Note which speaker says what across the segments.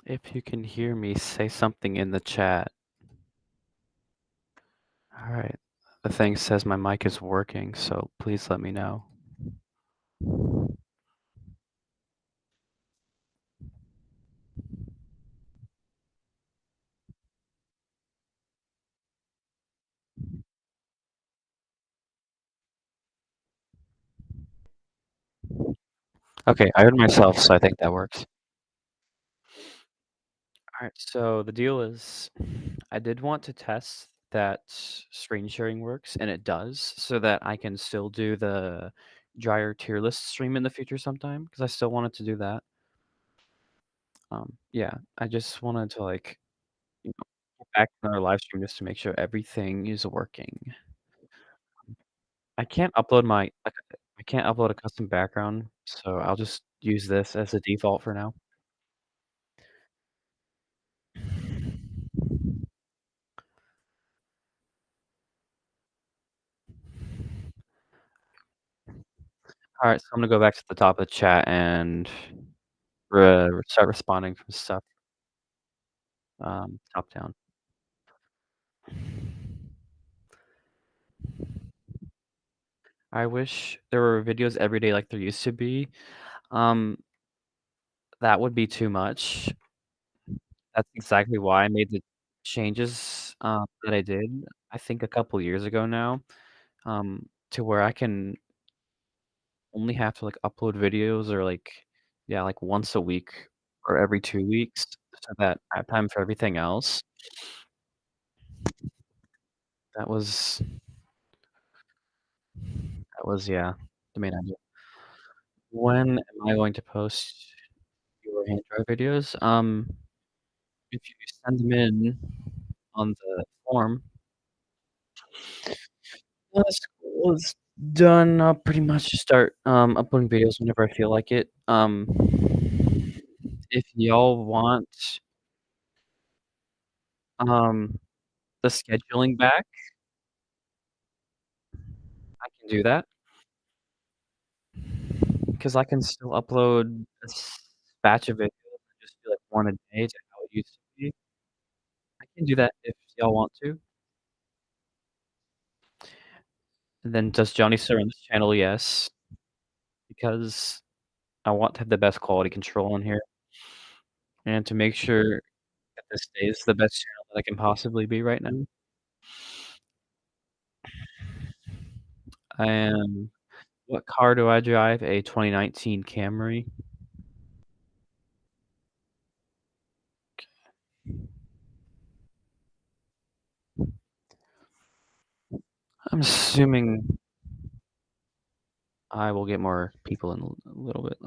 Speaker 1: If you can hear me, say something in the chat. All right. The thing says my mic is working, so please let me know. Okay, I heard myself, so I think that works. All right, so the deal is I did want to test that screen sharing works, and it does, so that I can still do the dryer tier list stream in the future sometime, because I still wanted to do that. Yeah, I just wanted to get back to our live stream just to make sure everything is working. I can't upload I can't upload a custom background, so I'll just use this as a default for now. Alright, so I'm gonna go back to the top of the chat and start responding from stuff, top down. I wish there were videos every day like there used to be. Um, that would be too much. That's exactly why I made the changes, that I did, I think a couple years ago now, to where I can only have to, upload videos or, yeah, once a week or every 2 weeks so that I have time for everything else. That was yeah, the main idea. When am I going to post your hand dry videos? If you send them in on the form, school is done, I'll pretty much just start, uploading videos whenever I feel like it. If y'all want, um, the scheduling back, I can do that. 'Cause I can still upload a batch of videos and just do, 1 a day to how it used to be. I can do that if y'all want to. And then does Johnny still run this channel? Yes, because I want to have the best quality control in here and to make sure that this stays the best channel that I can possibly be right now. And what car do I drive? A 2019 Camry. I'm assuming I will get more people in a little bit.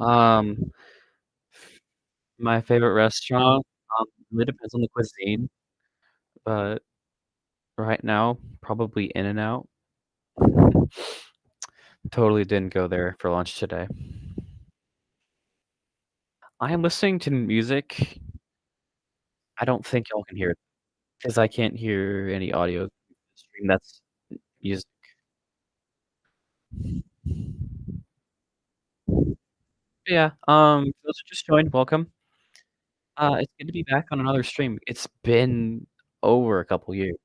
Speaker 1: My favorite restaurant, really depends on the cuisine, but right now, probably In-N-Out. Totally didn't go there for lunch today. I am listening to music. I don't think y'all can hear it because I can't hear any audio stream that's music. Yeah, those who just joined, welcome. It's good to be back on another stream. It's been over a couple years.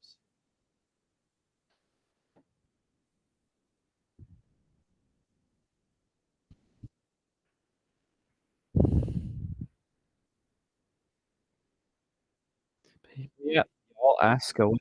Speaker 1: Yeah, y'all ask away.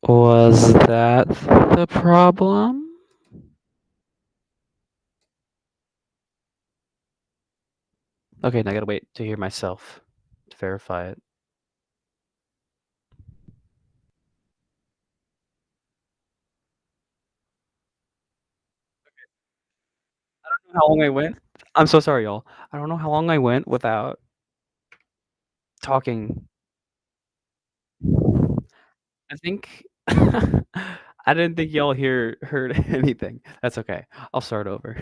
Speaker 1: Was that the problem? Okay, now I gotta wait to hear myself to verify it. How long I went? I'm so sorry, y'all. I don't know how long I went without talking. I think I didn't think y'all heard anything. That's okay. I'll start over.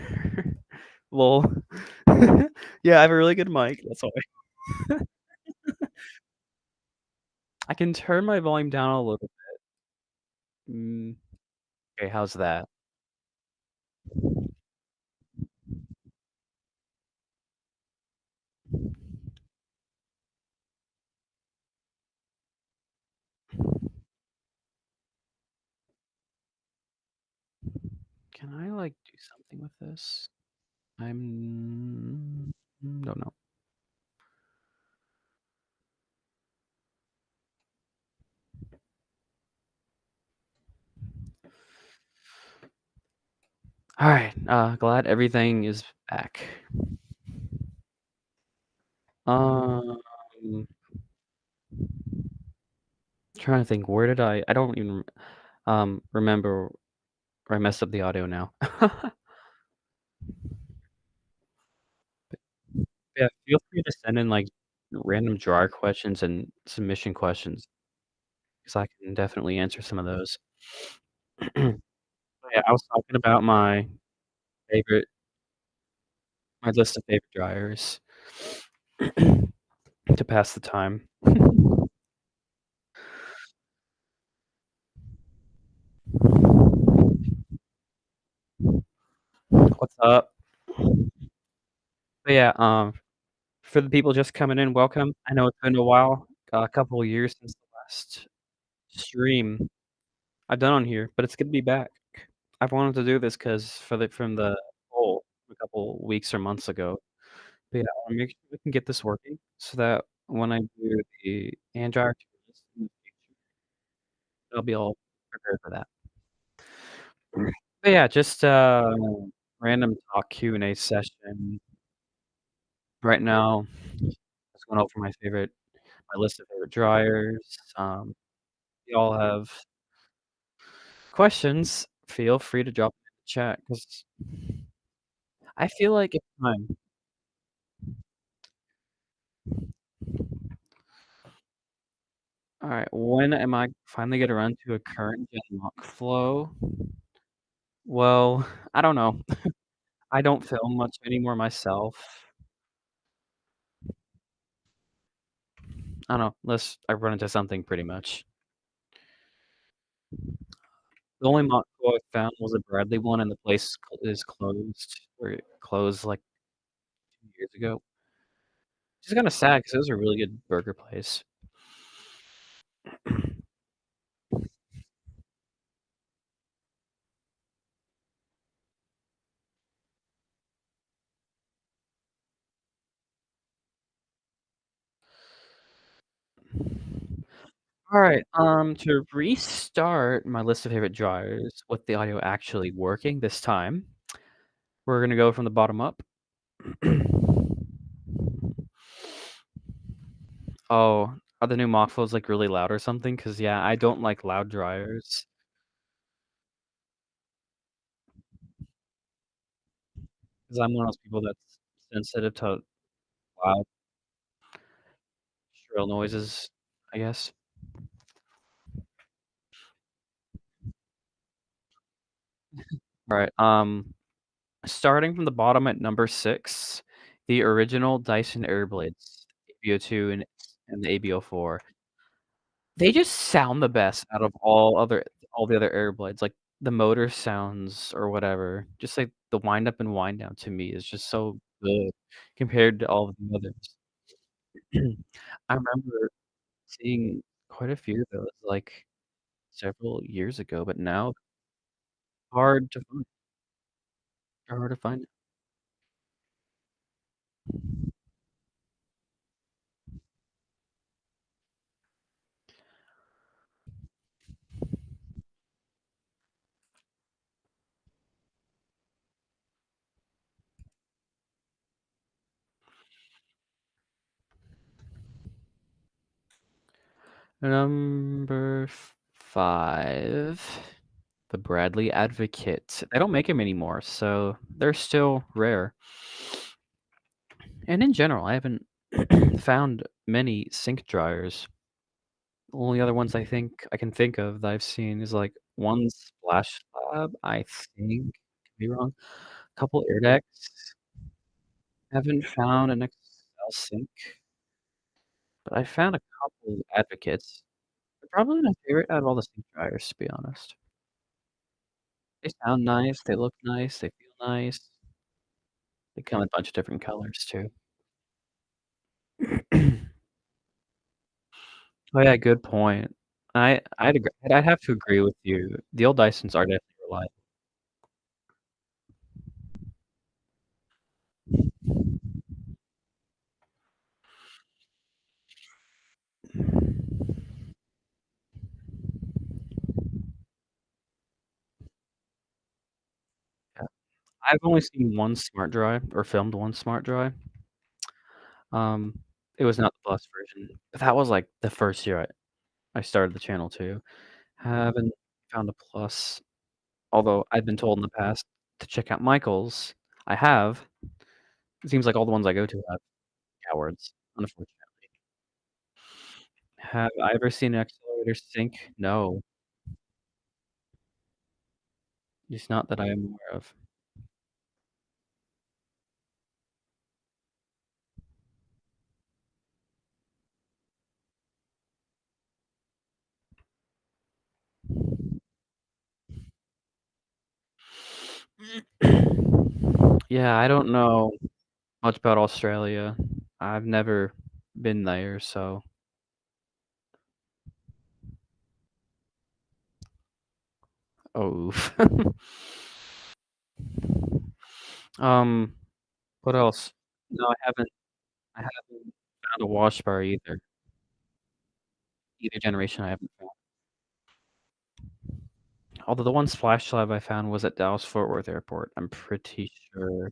Speaker 1: Lol. Yeah, I have a really good mic, that's why. I can turn my volume down a little. Mm, okay, how's that? Can I, like, do something with this? Don't know. Alright, glad everything is back. Um, trying to think, where did I don't even, remember where I messed up the audio now. Yeah, feel free to send in, like, random drawer questions and submission questions, 'cause I can definitely answer some of those. Yeah, I was talking about favorite my list of favorite dryers to pass the time. What's up? But yeah, for the people just coming in, welcome. I know it's been a while, a couple of years since the last stream I've done on here, but it's good to be back. I've wanted to do this because from the poll a couple weeks or months ago. But yeah, I wanna make sure we can get this working so that when I do the hand dryer tutorials in the future, I'll be all prepared for that. But yeah, just, random talk Q&A session. Right now, just going over my list of favorite dryers. If y'all have questions, feel free to drop them in the chat because I feel like it's time. Alright, when am I finally gonna run to a current gen lock flow? Well, I don't know. I don't film much anymore myself. I don't know, unless I run into something pretty much. The only mock flow I found was a Bradley one, and the place is closed, or it closed, like, 2 years ago. Which is kinda sad because it was a really good burger place. Alright, to restart my list of favorite dryers with the audio actually working this time, we're gonna go from the bottom up. Oh, are the new mock flows, like, really loud or something? Because yeah, I don't like loud dryers. 'Cause I'm one of those people that's sensitive to loud, shrill noises, I guess. Alright, starting from the bottom at number 6, the original Dyson Airblades, ABO2 and the ABO4. They just sound the best out of all the other Airblades, like, the motor sounds or whatever, just, like, the wind up and wind down to me is just so good compared to all of the others. I remember seeing quite a few of those, like, several years ago, but now hard to find. They're hard to find. Number 5, the Bradley Advocate. They don't make them anymore, so they're still rare. And in general, I haven't found many sink dryers. The only other ones I can think of that I've seen is, like, one Splash Lab, I think, could be wrong. Couple air decks. Haven't found an Excel sink, but I found a couple advocates. They're probably my favorite out of all the sink dryers, to be honest. They sound nice, they look nice, they feel nice. They come in a bunch of different colors too. Oh, yeah, good point. I'd have to agree with you. The old Dysons are definitely reliable. Yeah. I've only seen one smart dry or filmed one smart dry. Um, it was not the Plus version. That was, like, the first year I started the channel too. Haven't found a Plus, although I've been told in the past to check out Michael's. I have. It seems like all the ones I go to have cowards, unfortunately. Have I ever seen an accelerator sink? No, at least not that I am aware of. Yeah, I don't know much about Australia. I've never been there, so oof. Um, what else? No, I haven't found a wash bar either. Either generation I haven't found. Although the one splash lab I found was at Dallas Fort Worth Airport, I'm pretty sure.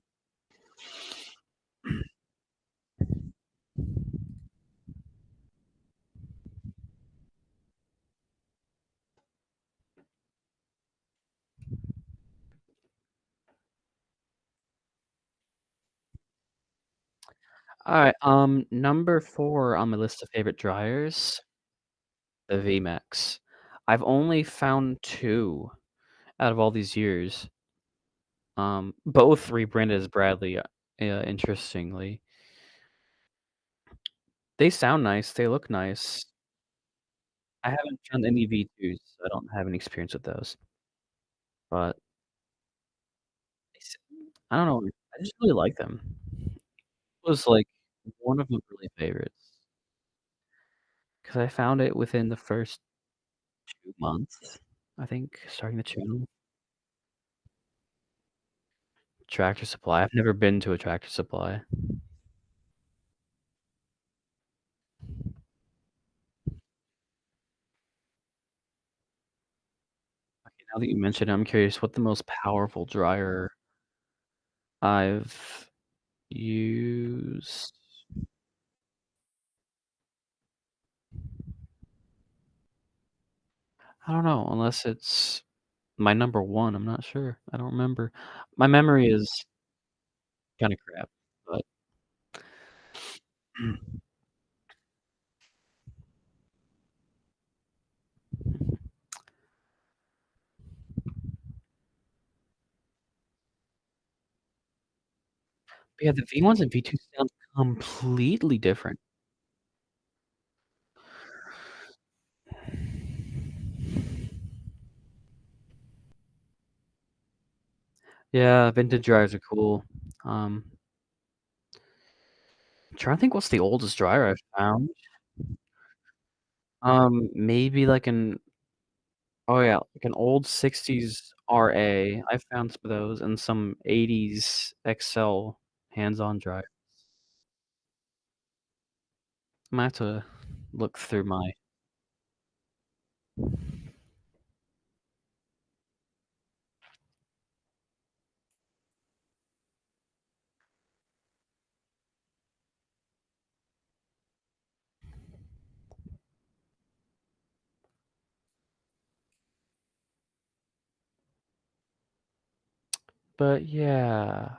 Speaker 1: Alright, number 4 on my list of favorite dryers, the VMAX. I've only found 2 out of all these years, both rebranded as Bradley, interestingly. They sound nice, they look nice. I haven't found any V2s, so I don't have any experience with those, but they s I don't know, I just really like them. It was, like, one of my early favorites, 'cause I found it within the first 2 months, I think, starting the channel. Tractor Supply, I've never been to a Tractor Supply. Okay, now that you mention it, I'm curious what the most powerful dryer I've used. I don't know, unless it's my number 1, I'm not sure, I don't remember. My memory is kinda crap, but yeah, the V1s and V2s sound completely different. Yeah, vintage dryers are cool. Trying to think what's the oldest dryer I've found. Maybe like an oh, yeah, like an old '60s RA. I found some of those and some '80s XL hands-on dryer. Imma have to look through my But yeah.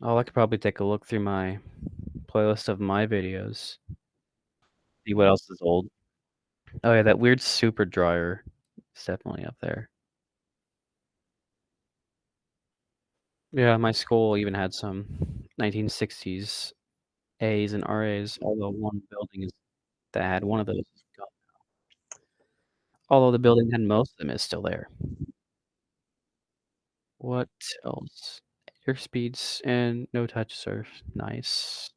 Speaker 1: Oh, I could probably take a look through my playlist of my videos, see what else is old. Oh, yeah, that weird super dryer is definitely up there. Yeah, my school even had some 1960s A's and RA's, although one building is that had one of those is gone. Although the building that had most of them is still there. What else? Air speeds and no touch surf. Nice.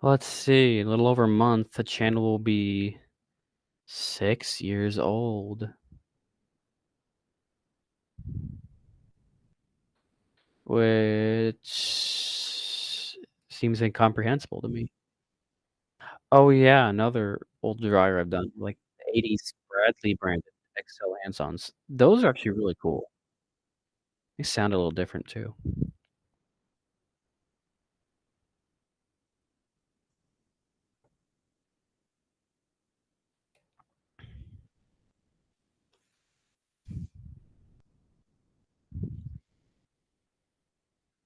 Speaker 1: Let's see, a little over a month, the channel will be 6 years old, which seems incomprehensible to me. Oh, yeah, another old dryer I've done, like, the '80s Bradley branded XL hands-ons. Those are actually really cool. They sound a little different too.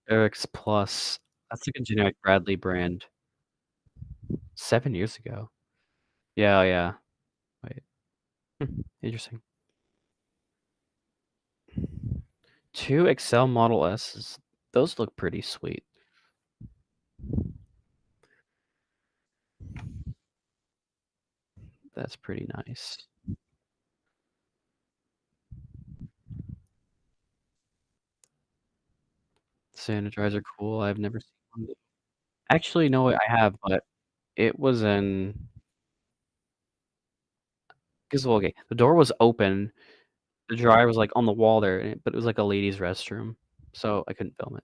Speaker 1: Eric's Plus, that's like a generic Bradley brand. 7 years ago. Yeah, yeah. Wait. Interesting. 2 Excel Model S's. Those look pretty sweet. That's pretty nice. Sanitizers are cool. I've never seen one. Actually, no, I have, but it was in 'cause, well, okay, the door was open, the dryer was, like, on the wall there, but it was like a ladies' restroom, so I couldn't film it.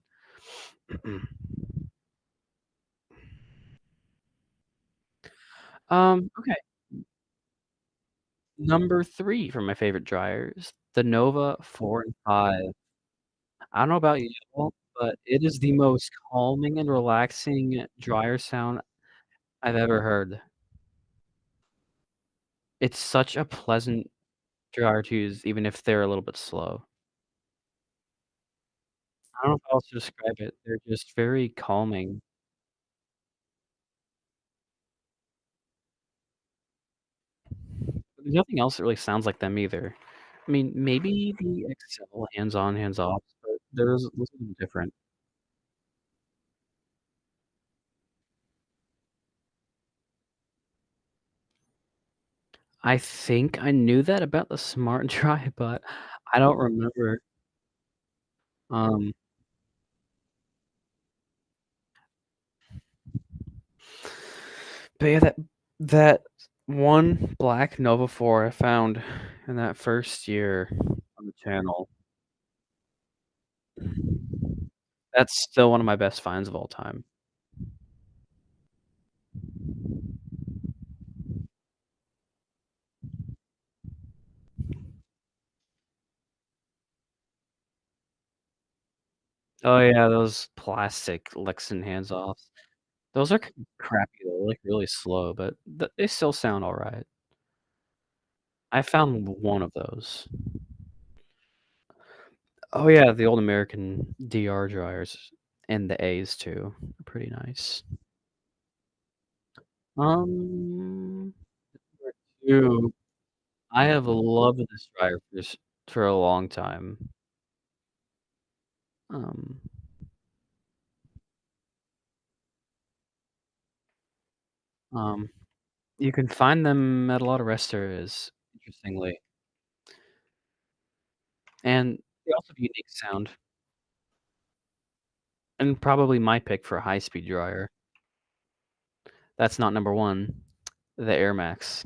Speaker 1: Okay, number 3 for my favorite dryers, the Nova 4 and 5. I don't know about you, but it is the most calming and relaxing dryer sound I've ever heard. It's such a pleasant dryer to use even if they're a little bit slow. I don't know how else to describe it. They're just very calming. There's nothing else that really sounds like them either. I mean, maybe the Excel hands-on, hands-off, but there's those are different. I think I knew that about the smart dry, but I don't remember. Um, but yeah, that one black Nova 4 I found in that first year on the channel, that's still one of my best finds of all time. Oh, yeah, those plastic Lexan hands-offs. Those are crappy though, like, really slow, but they still sound alright. I found one of those. Oh, yeah, the old American DR dryers and the A's too are pretty nice. Um, number 2, I have loved this dryer for a long time. Um, Um, you can find them at a lot of rest areas, interestingly, and they also have a unique sound, and probably my pick for a high-speed dryer. That's not number 1, the Air Max.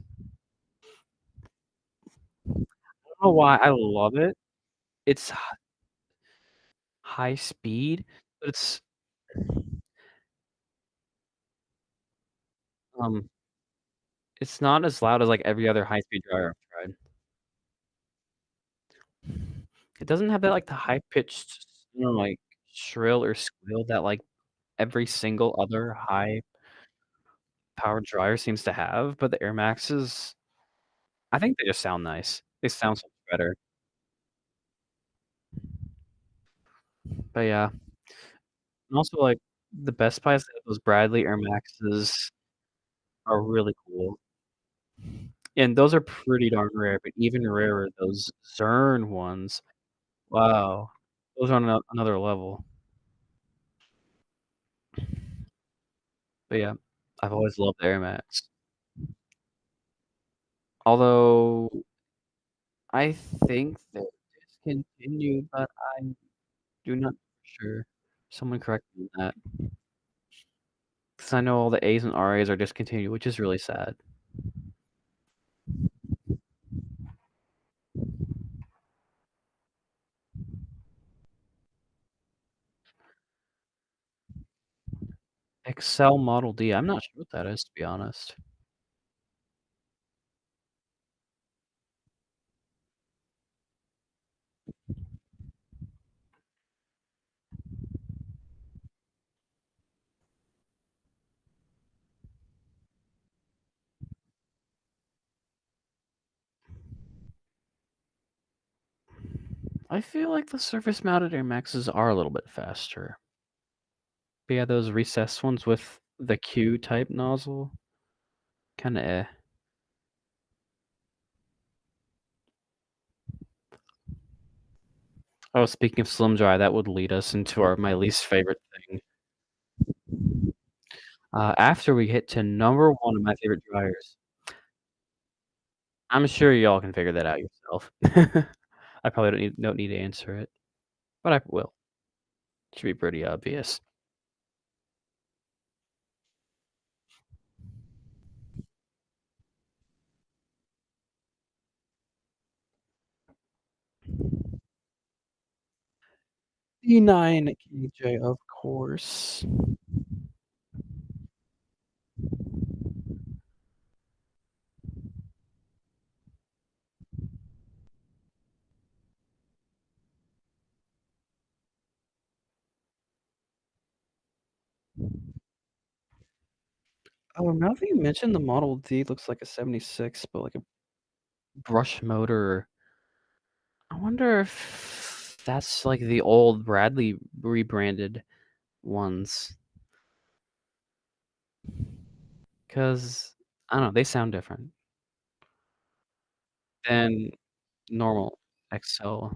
Speaker 1: I don't know why I love it. It's high speed, but um, it's not as loud as, like, every other high-speed dryer I've tried. It doesn't have that, like, the high-pitched, like, shrill or squeal that, like, every single other high-powered dryer seems to have, but the Air Maxes, I think they just sound nice. They sound so much better. But yeah, and also, like, the Best Buys that have those Bradley Air Maxes are really cool, and those are pretty darn rare, but even rarer, those Zern ones, wow, those are on another level. But yeah, I've always loved Air Max. Although, I think they're discontinued, but I do not know for sure. Someone correct me on that, 'cause I know all the A's and RAs are discontinued, which is really sad. Excel Model D, I'm not sure what that is, to be honest. I feel like the surface mounted Air Maxes are a little bit faster. But yeah, those recessed ones with the Q-type nozzle, kinda eh. Oh, speaking of Slim Dry, that would lead us into our my least favorite thing. After we get to number 1 of my favorite dryers, I'm sure y'all can figure that out yourself. I probably don't need to answer it, but I will. Should be pretty obvious. The 9 KJ, of course. Oh, now that you mentioned the Model D looks like a '76, but like a brush motor. I wonder if that's like the old Bradley rebranded ones, 'cause I don't know, they sound different than normal XL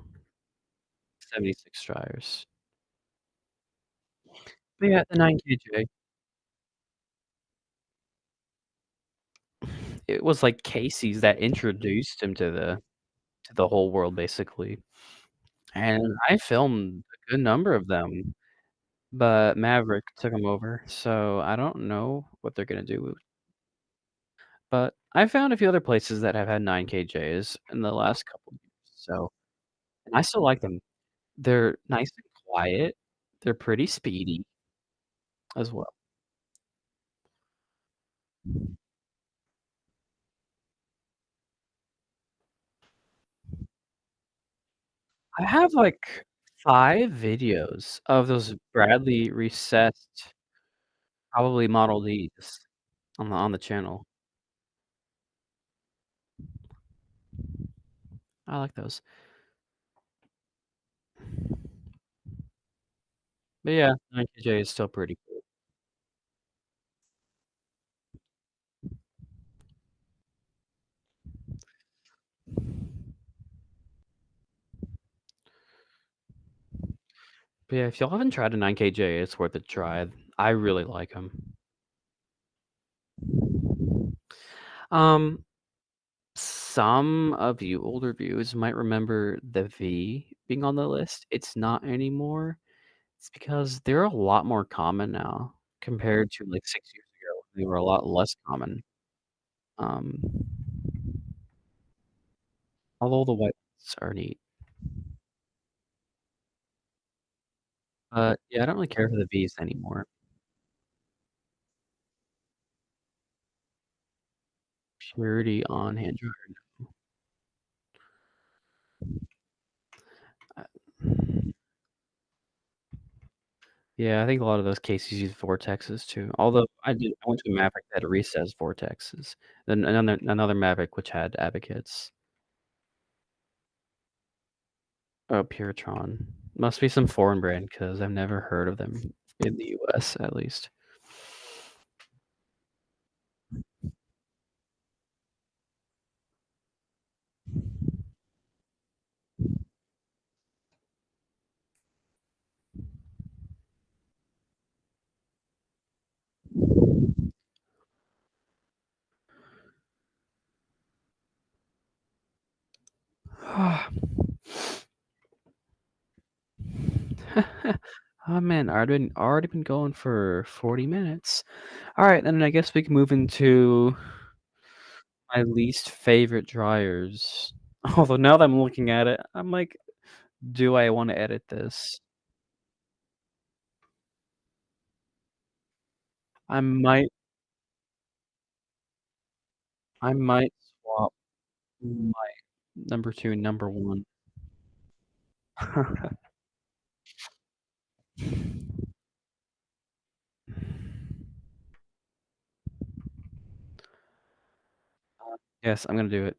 Speaker 1: '76 dryers. But yeah, the 9 KJ, it was like Casey's that introduced him to the whole world basically, and I filmed a good number of them, but Maverick took them over, so I don't know what they're gonna do. But I found a few other places that have had 9 KJs in the last couple of years, so and I still like them. They're nice and quiet, they're pretty speedy as well. I have, like, 5 videos of those Bradley recessed, probably Model Ds on the channel. I like those. But yeah, 9 KJ is still pretty cool. But yeah, if y'all haven't tried a 9 KJ, it's worth a try. I really like them. Um, some of you older viewers might remember the V being on the list. It's not anymore. It's because they're a lot more common now compared to, like, 6 years ago. They were a lot less common. Um, although the white ones are neat. But, yeah, I don't really care for the Vs anymore. Purity on hand dryer. Uh, yeah, I think a lot of those cases use vortexes too. Although I went to a Maverick that had recessed vortexes, then another Maverick which had advocates. Oh, Puretron. Must be some foreign brand because 'cause I've never heard of them in the US, at least. Oh, man, already been going for 40 minutes. Alright, then I guess we can move into my least favorite dryers. Although now that I'm looking at it, I'm like, "Do I wanna edit this?" I might I might swap my number 2 and number 1. Yes, I'm gonna do it.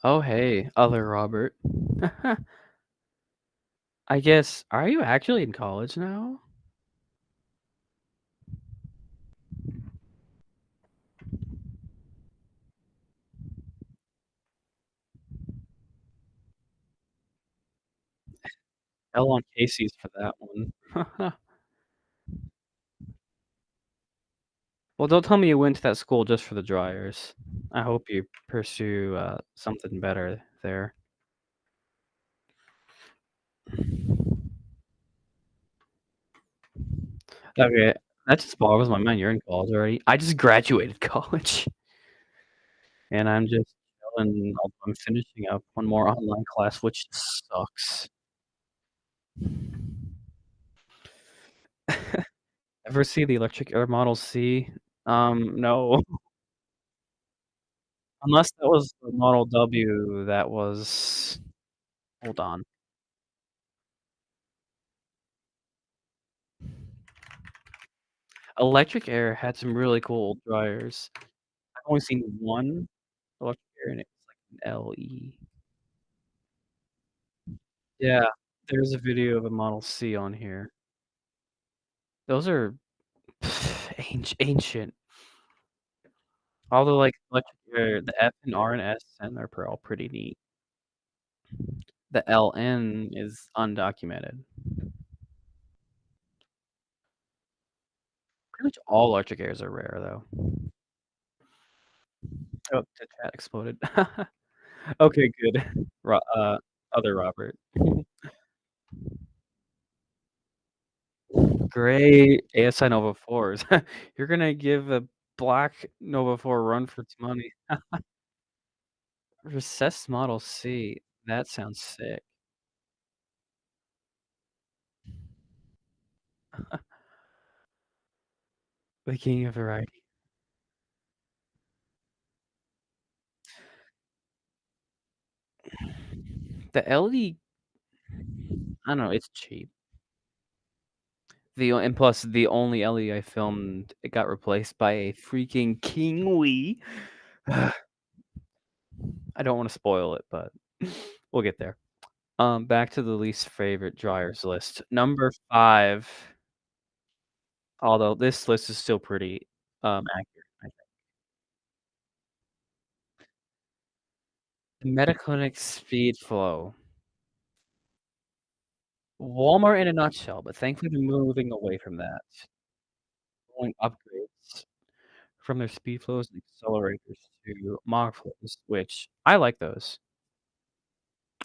Speaker 1: Oh, hey, other Robert. I guess are you actually in college now? L on Casey's for that one. Well, don't tell me you went to that school just for the dryers. I hope you pursue, something better there. Okay, that just boggles my mind, you're in college already. I just graduated college, and I'm just chilling while I'm finishing up one more online class, which sucks. Ever see the Electric Air Model C? No. Unless that was the Model W that was hold on. Electric Air had some really cool dryers. I've only seen one Electric Air, and it was like an LE. Yeah, there's a video of a Model C on here. Those are ancient. Although, like, Electric Air, the F and R and S and they're all pretty neat. The LN is undocumented. Pretty much all Electric Airs are rare, though. Oh, the chat exploded. Okay, good. Other Robert. Great ASI Nova 4s. You're gonna give a black Nova 4 a run for its money. Recessed Model C. That sounds sick. The king of variety. The LED, I don't know, it's cheap. And plus the only LED I filmed, it got replaced by a freaking Kingwee. I don't wanna spoil it, but we'll get there. Back to the least favorite dryers list. Number 5, although this list is still pretty, accurate, I think. The Metaclinic SpeedFlow. Walmart in a nutshell, but thankfully they're moving away from that. Doing upgrades from their SpeedFlows and accelerators to MagFlows, which I like those.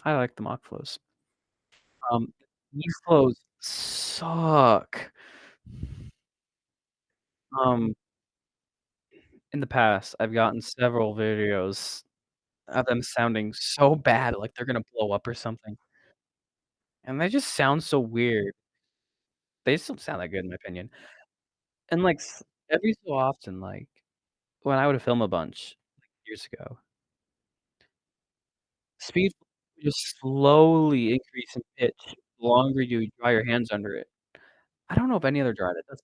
Speaker 1: I like the MagFlows. These flows suck. Um, in the past, I've gotten several videos of them sounding so bad, like they're gonna blow up or something, and they just sound so weird. They just don't sound that good in my opinion. And, like, every so often, like, when I would film a bunch, like, years ago, speed would just slowly increase in pitch the longer you dry your hands under it. I don't know of any other dryer that does.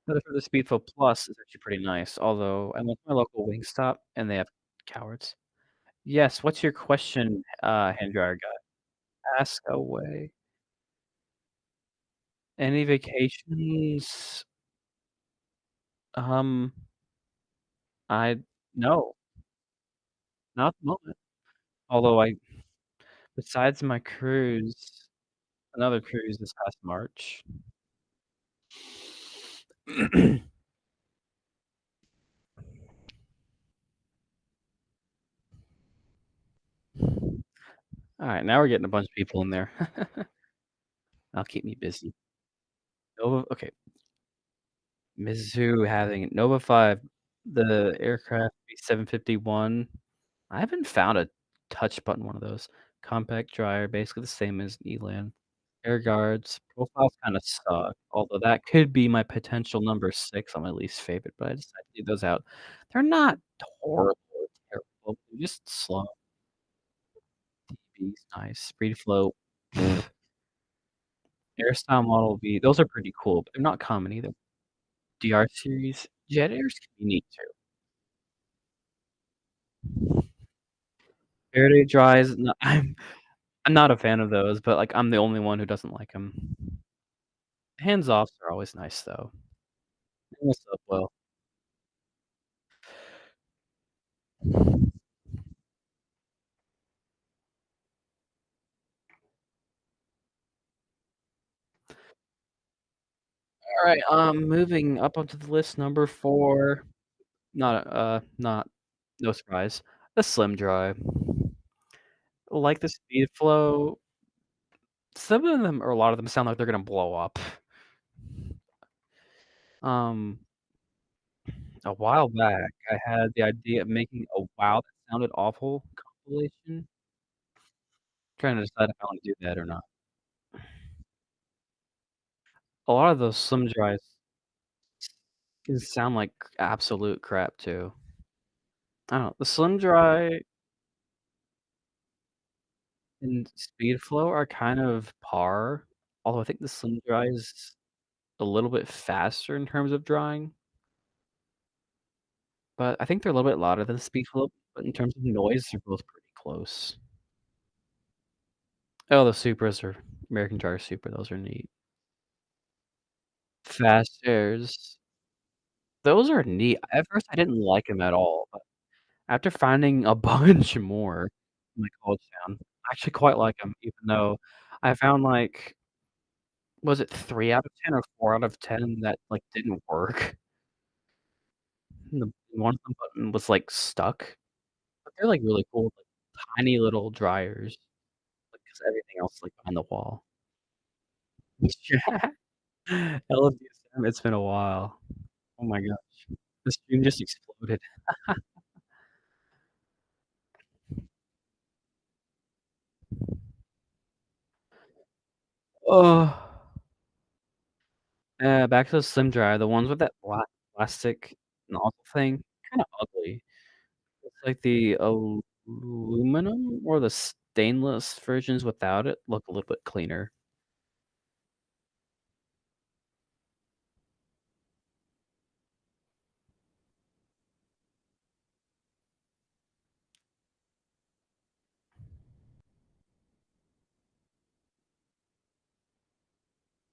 Speaker 1: But for the Speedful Plus is actually pretty nice, although I went to my local Wingstop and they have cowards. Yes, what's your question, hand dryer guy? Ask away. Any vacations? Um, I no, not at the moment. Although besides my cruise, another cruise this past March. Alright, now we're getting a bunch of people in there. That'll keep me busy. Nova, okay, Mizzou having Nova 5, the aircraft B751. I haven't found a touch button one of those. Compact dryer, basically the same as Elan. Air guards, profiles kinda suck, although that could be my potential number 6 on my least favorite, but I decided to leave those out. They're not horrible or terrible, they're just slow. DB's nice. Speed flow, Airstyle Model V, those are pretty cool, but they're not common either. DR series, Jet Airs can be neat too. Faraday dries, no I'm not a fan of those, but, like, I'm the only one who doesn't like them. Hands-offs are always nice though. What's up, well? Alright, moving up onto the list, number 4, not no surprise, the Slim Dry. Like the Speed Flow, some of them or a lot of them sound like they're gonna blow up. Um, a while back, I had the idea of making a "Wow, that sounded awful" compilation, trying to decide if I wanna do that or not. A lot of those Slim Dries can sound like absolute crap too. I don't know, the Slim Dry and Speed Flow are kind of par, although I think the Slim Dry is a little bit faster in terms of drying, but I think they're a little bit louder than the Speed Flow, but in terms of noise, they're both pretty close. Oh, the Supras are American Dryer Super, those are neat. Fast Airs, those are neat. At first, I didn't like them at all, but after finding a bunch more in my college town, I actually quite like them. Even though I found, like, was it 3 out of 10 or 4 out of 10 that, like, didn't work? And the one of them button was, like, stuck, but they're, like, really cool, like, tiny little dryers, like, 'cause everything else is, like, behind the wall. Yeah. LFDSM, it's been a while. Oh my gosh. The stream just exploded. Oh. Back to the slim dryer, the ones with that black plastic nozzle thing, kinda ugly. like the aluminum or the stainless versions without it look a little bit cleaner.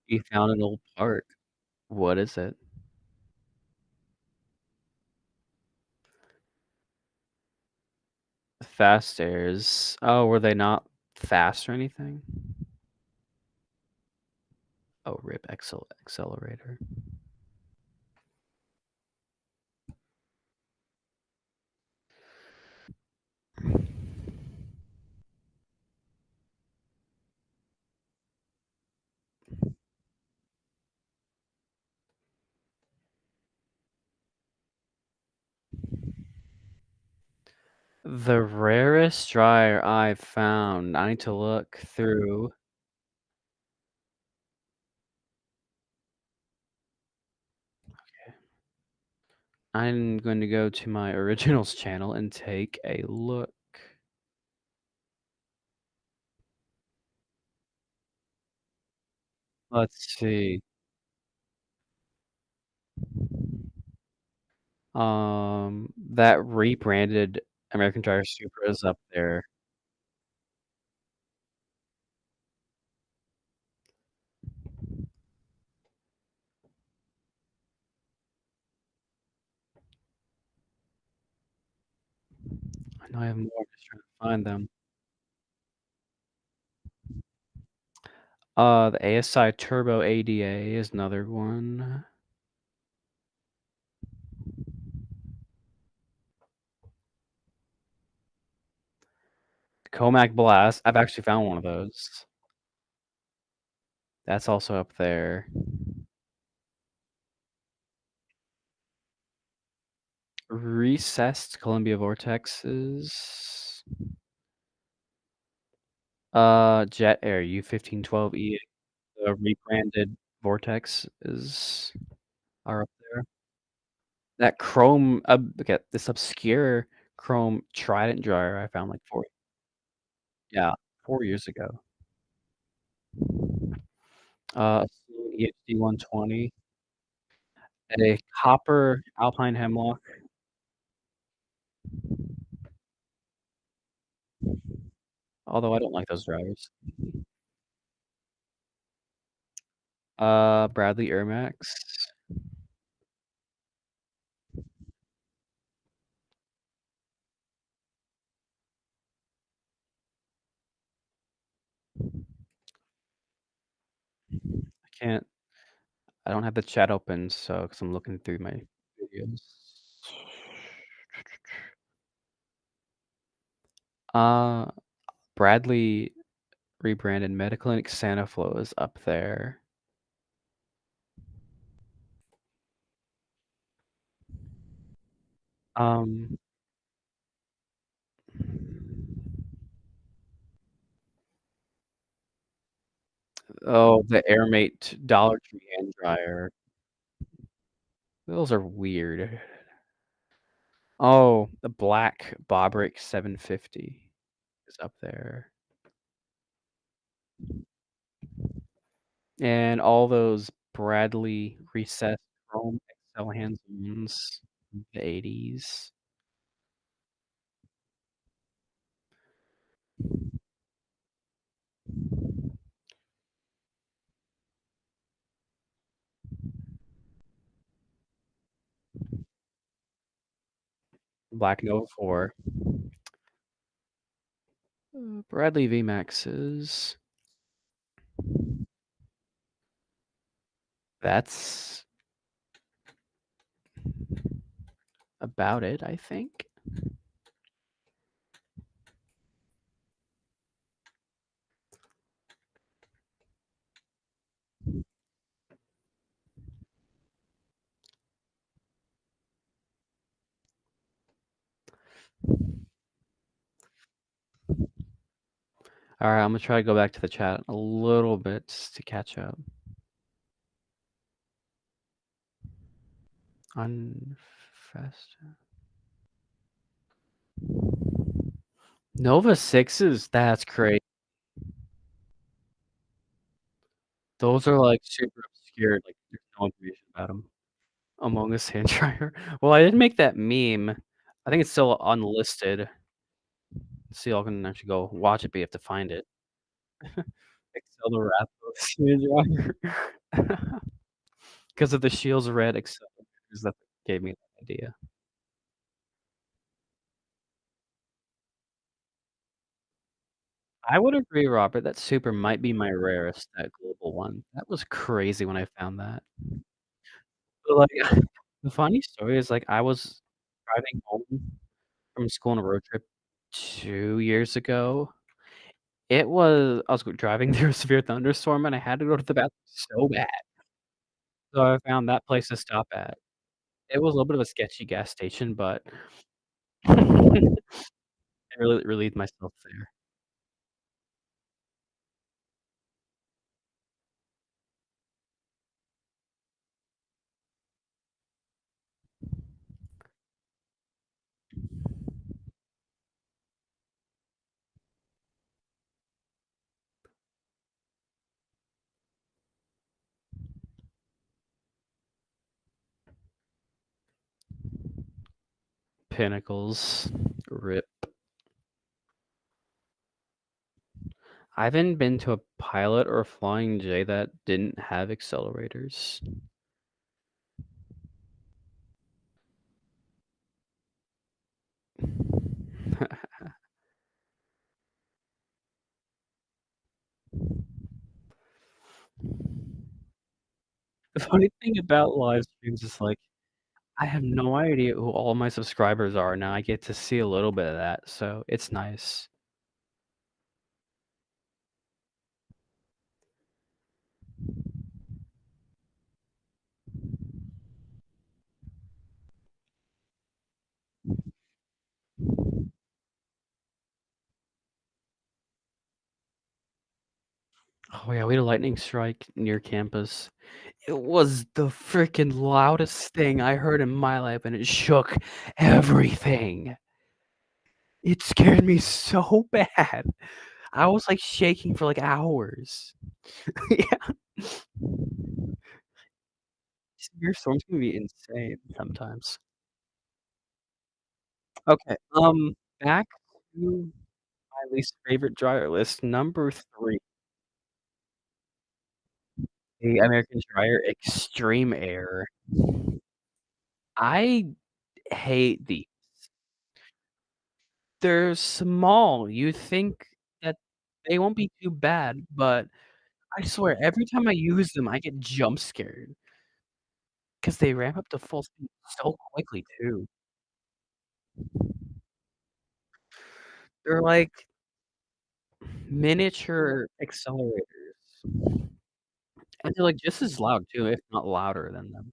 Speaker 1: You found an old part. What is it? Fast stairs. Oh, were they not fast or anything? Oh, rip accelerator. The rarest dryer I've found. I need to look through. I'm going to go to my originals channel and take a look. Let's see. That rebranded American Dryer Super is up there. I know I have more, I'm just trying to find them. The ASI Turbo ADA is another one. Comac Blast, I've actually found one of those. That's also up there. Recessed Columbia Vortexes. Jet Air U1512E, the rebranded Vortex are up there. That chrome, okay, this obscure chrome Trident dryer I found like 4, yeah, 4 years ago. Sony EHD 120, a copper Alpine Hemlock, although I don't like those dryers. Bradley Ermax. Can't I don't have the chat open, so because 'cause I'm looking through my videos. Uh, Bradley rebranded MediClinic SantaFlow is up there. Um, oh, the AirMate Dollar Tree hand dryer. Those are weird. Oh, the black Bobrick 750 is up there. And all those Bradley recessed chrome XL hands-ons from the '80s. Black Nova 4. Bradley VMAXs. That's about it, I think. Alright, Imma try to go back to the chat a little bit just to catch up. Unfast Nova 6s? That's great. Those are, like, super obscure, like, there's no information about them. Among Us hand dryer. Well, I did make that meme. I think it's still unlisted. So y'all can actually go watch it, but you have to find it. Excel the Rathalos hand dryer. 'Cause of the Shields Red accelerators that gave me that idea. I would agree, Robert, that Super might be my rarest, that global one. That was crazy when I found that. But, like, the funny story is, like, I was driving home from school on a road trip 2 years ago. I was driving through a severe thunderstorm, and I had to go to the bathroom so bad, so I found that place to stop at. It was a little bit of a sketchy gas station, but I really relieved myself there. Pinnacles. RIP. I haven't been to a Pilot or a Flying J that didn't have accelerators. The funny thing about live streams is, like, I have no idea who all my subscribers are, now I get to see a little bit of that, so it's nice. Oh, yeah, we had a lightning strike near campus. It was the freaking loudest thing I heard in my life, and it shook everything. It scared me so bad. I was, like, shaking for, like, hours. Yeah. Severe storms can be insane sometimes. Okay, back to my least favorite dryer list, number 3, the American Dryer Extreme Air. I hate these. They're small, you think that they won't be too bad, but I swear every time I use them, I get jump scared because they ramp up to full speed so quickly too. They're like miniature accelerators, and they're, like, just as loud too, if not louder than them.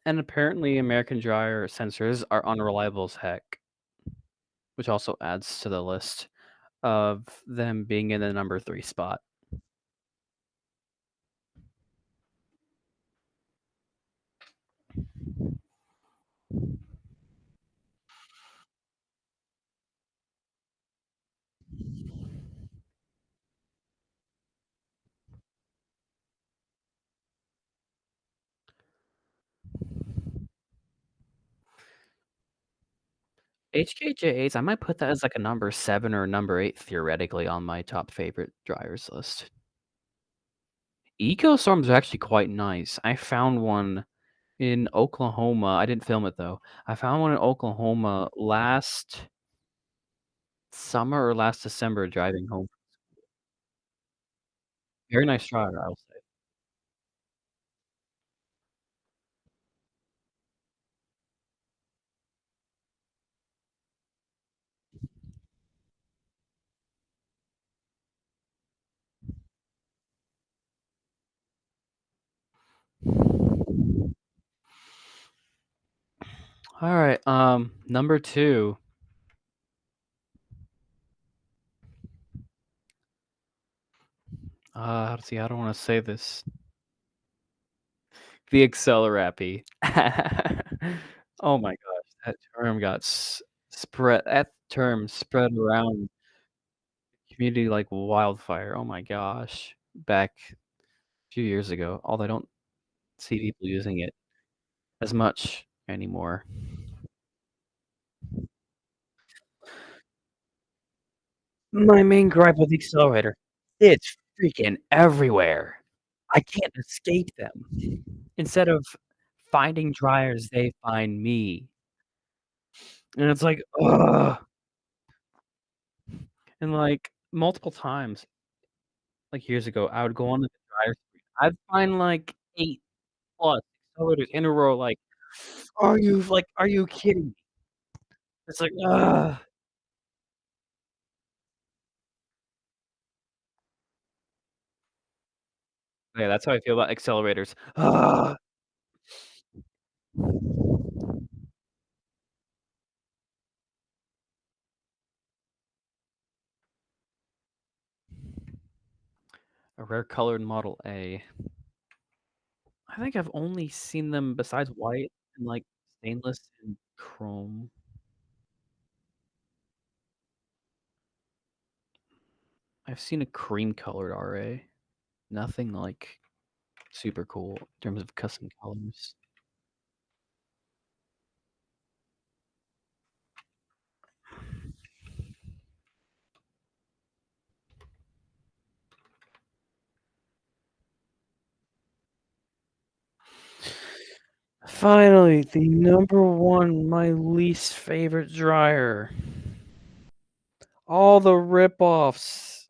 Speaker 1: And apparently American Dryer sensors are unreliable as heck, which also adds to the list of them being in the number 3 spot. HKJ8s, I might put that as, like, a number 7 or number 8 theoretically on my top favorite dryers list. EcoStorms are actually quite nice. I found one in Oklahoma, I didn't film it though. I found one in Oklahoma last summer or last December driving home. Very nice dryer, I will say. Alright, number 2, let's see, I don't wanna say this. The Accelerappy. Oh my gosh, that term spread around the community like wildfire, oh my gosh, back a few years ago, although I don't see people using it as much anymore. My main gripe with the accelerator, it's freaking everywhere. I can't escape them. Instead of finding dryers, they find me, and it's like, ugh, and, like, multiple times, like, years ago, I would go on the dryer screen, I'd find, like, 8 plus accelerators in a row, like, are you kidding me? It's like, ugh. Yeah, that's how I feel about accelerators. Ugh. A rare colored Model A. I think I've only seen them besides white and, like, stainless and chrome. I've seen a cream colored RA. Nothing, like, super cool in terms of custom colors. Finally, the number 1, my least favorite dryer. All the rip-offs,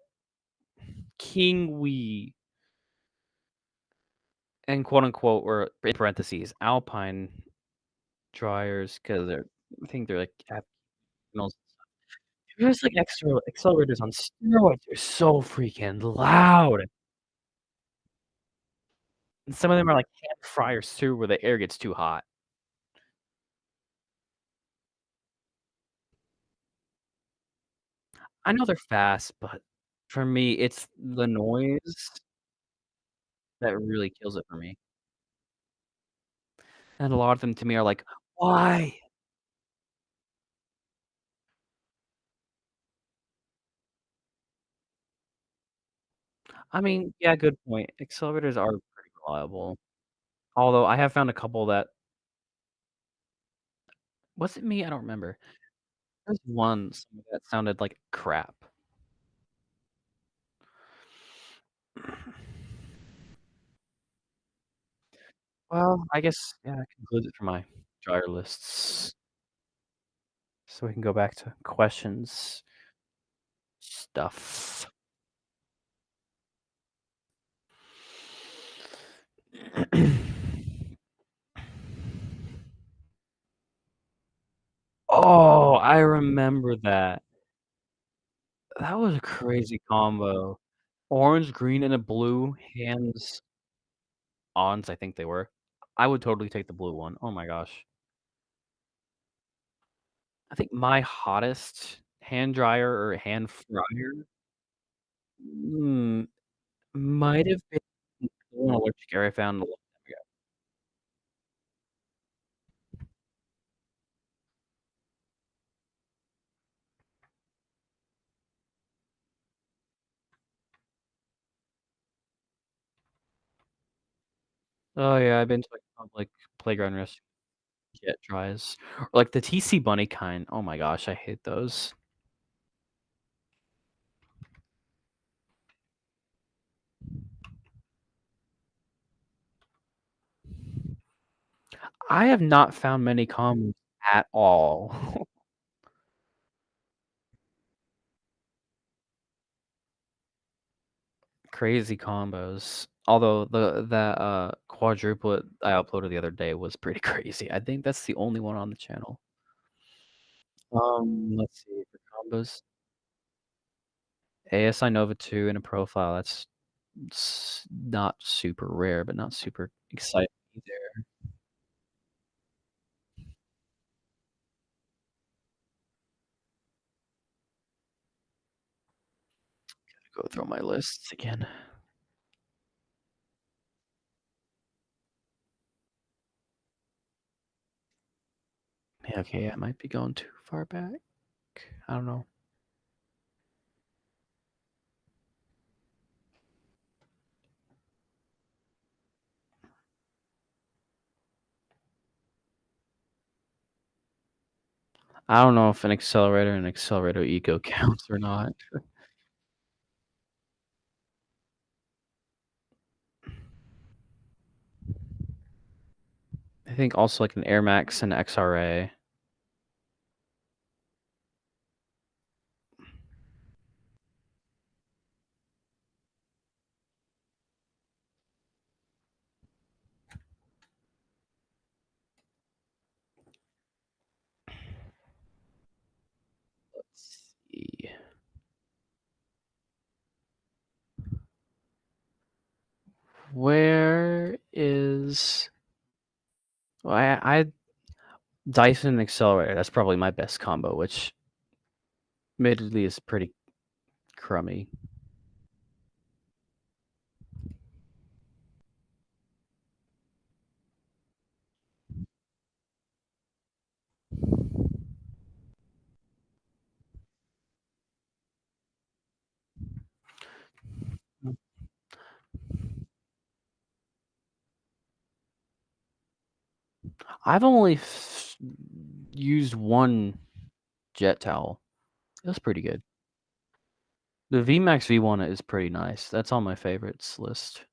Speaker 1: Kingwee, and quote unquote, or in parentheses, Alpine dryers, because 'cause they're I think they're, like, have signals. There's, like, extra accelerators on steroids, they're so freaking loud, and some of them are, like, hand fryers too, where the air gets too hot. I know they're fast, but for me, it's the noise that really kills it for me, and a lot of them to me are like, "Why?" I mean, yeah, good point. Accelerators are pretty reliable, although I have found a couple that was it me? I don't remember. There's one some that sounded like crap. Well, I guess, yeah, that concludes it for my dryer lists. So we can go back to questions stuff. Oh, I remember that. That was a crazy combo. Orange, green, and a blue hands-ons, I think they were. I would totally take the blue one. Oh my gosh. I think my hottest hand dryer or hand fryer, mm, might have been the one electric air I found a long time ago. Oh, yeah, I've been to, like, public playground restaurants to get dries. Or, like, the TC Bunny kind. Oh my gosh, I hate those. I have not found many combos at all. Crazy combos. Although quadruplet I uploaded the other day was pretty crazy. I think that's the only one on the channel. Let's see, for combos, ASI Nova 2 and a profile, that's not super rare, but not super exciting either. Go through my lists again. Yeah, okay, I might be going too far back. I don't know. I don't know if an accelerator and accelerator eco counts or not. I think also like an Air Max and XRA. Let's see. Where is well, I Dyson and accelerator, that's probably my best combo, which admittedly is pretty crummy. I've only used one jet towel. It was pretty good. The VMAX V1 is pretty nice. That's on my favorites list.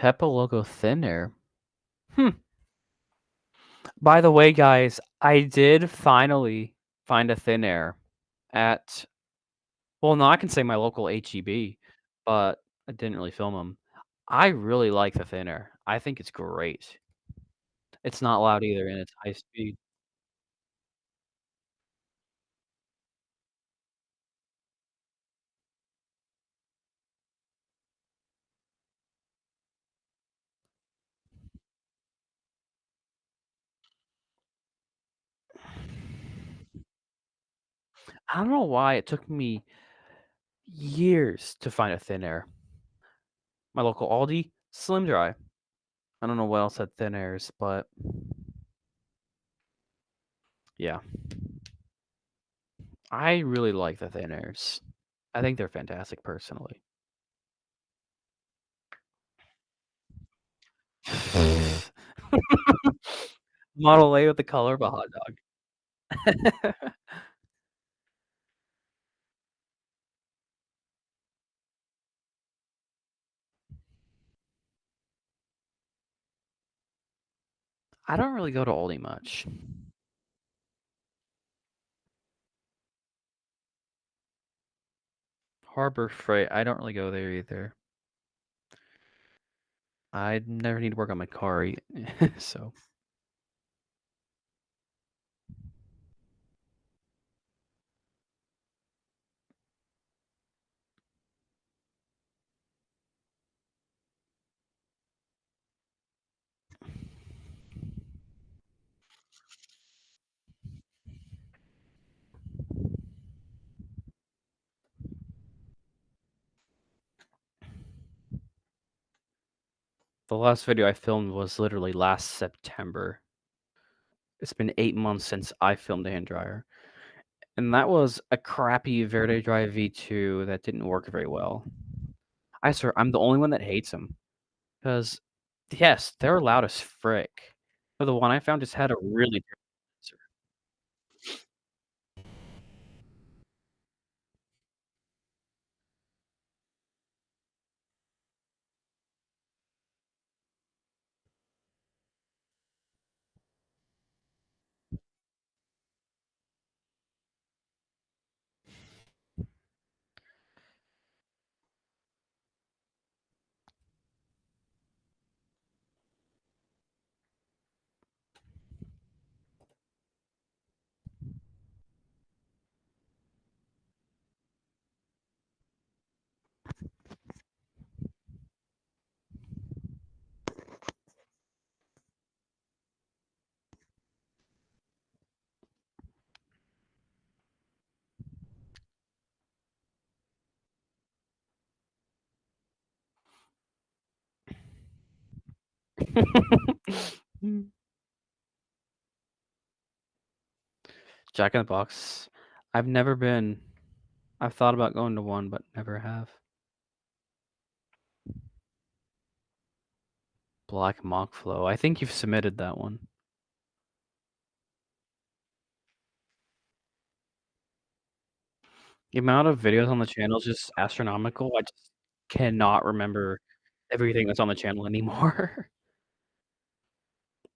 Speaker 1: HEPA logo thin air. Hmm. By the way, guys, I did finally find a thin air at well, no, I can say my local HEB, but I didn't really film them. I really like the thin air. I think it's great. It's not loud either, and it's high speed. I don't know why it took me years to find a thin air. My local Aldi, Slim Dry. I don't know what else had thin airs, but yeah. I really like the thin airs. I think they're fantastic personally. Model A with the color of a hot dog. I don't really go to Aldi much. Harbor Freight, I don't really go there either. I never need to work on my car, so the last video I filmed was literally last September. It's been 8 months since I filmed a hand dryer, and that was a crappy Verde Dry V2 that didn't work very well. I swear, I'm the only one that hates them, because yes, they're loud as frick, but the one I found just had a really terrible sensor. Mm. Jack in the Box. I've never been. I've thought about going to one, but never have. Black Mock Flow. I think you've submitted that one. The amount of videos on the channel is just astronomical. I just cannot remember everything that's on the channel anymore.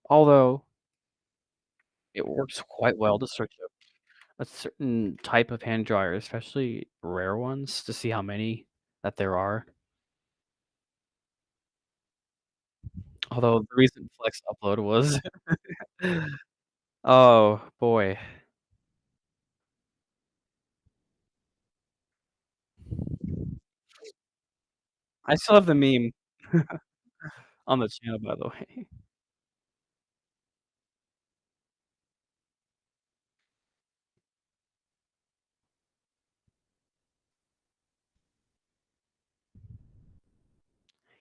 Speaker 1: Although it works quite well to search up a certain type of hand dryer, especially rare ones, to see how many that there are. Although the recent Flex upload was oh, boy. I still have the meme on the channel, by the way.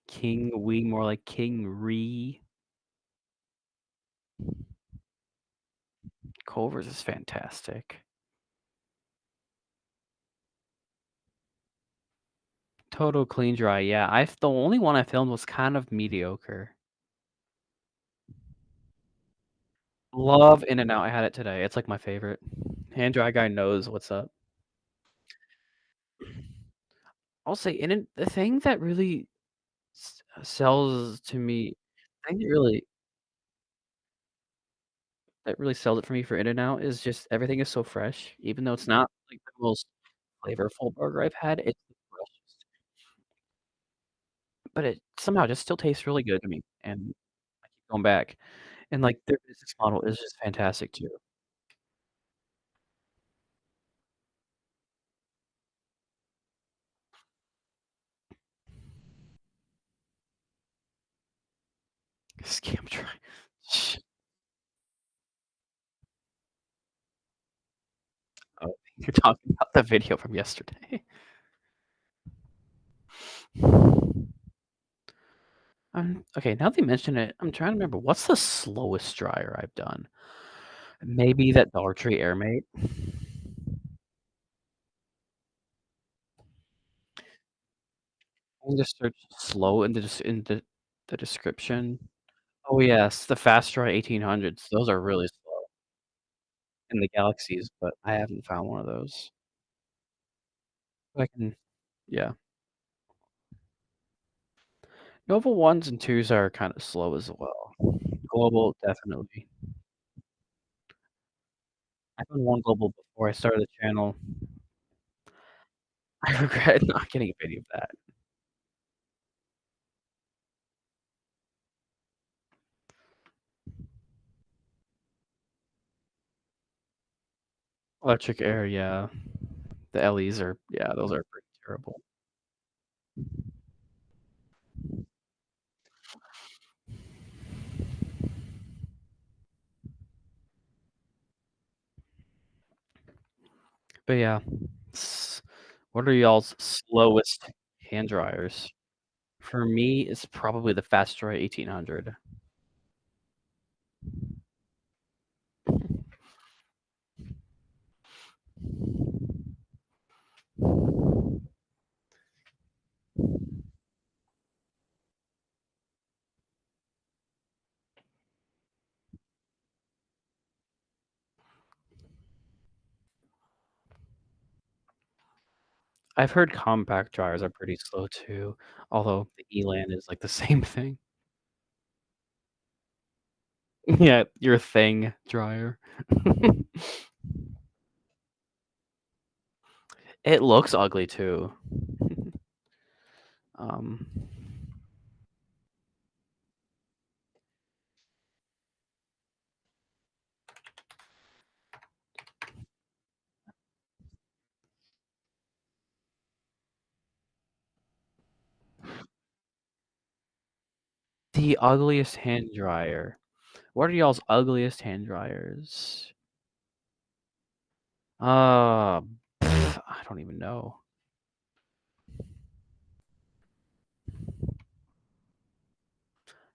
Speaker 1: King Wee, more like King Ree. Culver's is fantastic. Total clean dry, yeah. The only one I filmed was kind of mediocre. Love In and Out, I had it today, it's, like, my favorite. Hand dry guy knows what's up. I'll say In and the thing that really sells to me I think that really sells it for me for In and Out is just everything is so fresh, even though it's not, like, the most flavorful burger I've had, it's the freshest. But it somehow just still tastes really good to me, and I keep going back. And, like, their business model is just fantastic too. Scam try. Sh Oh, you're talking about the video from yesterday. Okay, now that you mention it, I'm trying to remember what's the slowest dryer I've done? Maybe that Dollar Tree Airmate? I can just search slow in the description. Oh, yes, the Fast Dry 1800s, those are really slow. And the Galaxies, but I haven't found one of those. I can yeah. Nova 1s and 2s are kinda slow as well. Global, definitely. I found one Global before I started the channel. I regret not getting a video of that. Electric Air, yeah. The LEs are yeah, those are pretty terrible. But yeah, s what are y'all's slowest hand dryers? For me, it's probably the Fast Dry 1800. I've heard compact dryers are pretty slow too, although the Elan is, like, the same thing. Yeah, your thing dryer. It looks ugly too. Um, the ugliest hand dryer. What are y'all's ugliest hand dryers? Uh, I don't even know.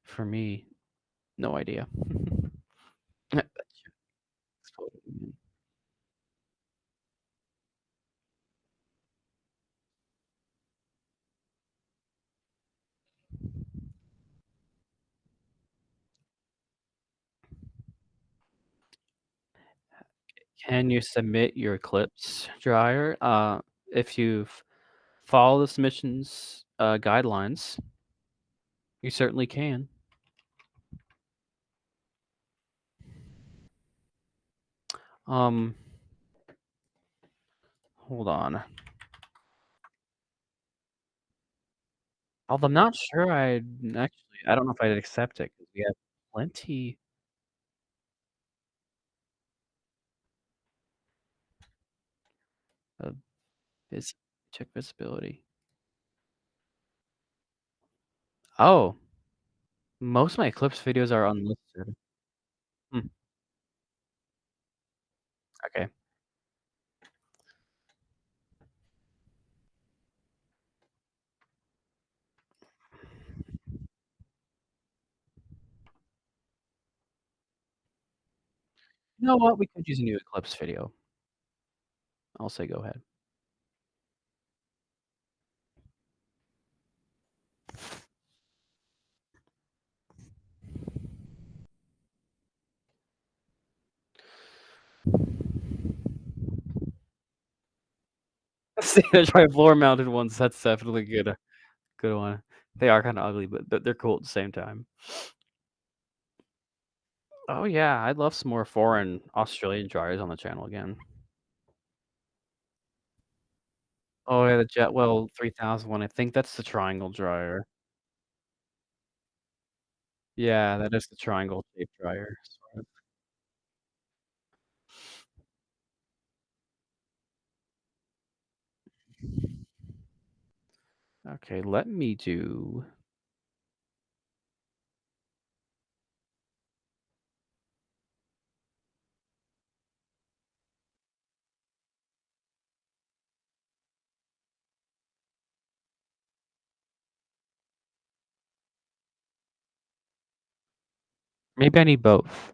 Speaker 1: For me, No idea. That shit exploded again. Can you submit your clips dryer? If you've follow the submissions, guidelines, you certainly can. Um, hold on. Although I'm not sure I don't know if I'd accept it because we have plenty of vis check visibility. Oh, most of my clips videos are unlisted. Hmm, okay. You know what? We could use a new Eclipse video. I'll say go ahead. See, try floor mounted ones, that's definitely good one. They are kinda ugly, but they're cool at the same time. Oh, yeah, I'd love some more foreign Australian dryers on the channel again. Oh, yeah, the Jetwell 3000 one, I think that's the triangle dryer. Yeah, that is the triangle shaped dryer, sort of. Okay, let me do maybe I need both.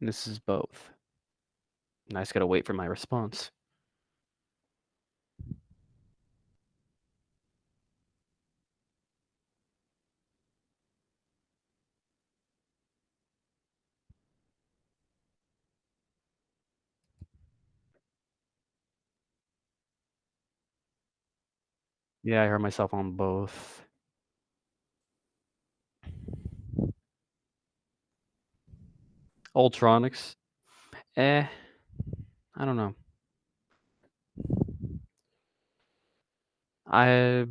Speaker 1: This is both. And I just gotta wait for my response. Yeah, I heard myself on both. Ultronics. Eh, I don't know. I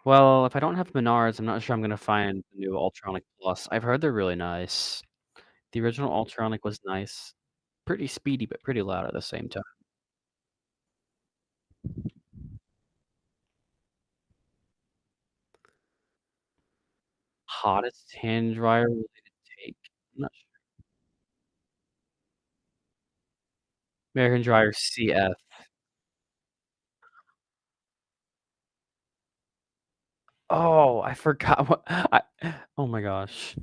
Speaker 1: well, if I don't have Menards, I'm not sure I'm gonna find the new Ultronic Plus. I've heard they're really nice. The original Ultronic was nice. Pretty speedy, but pretty loud at the same time. Hottest hand dryer related take. I'm not sure. American Dryer CF. Oh, I forgot what oh my gosh.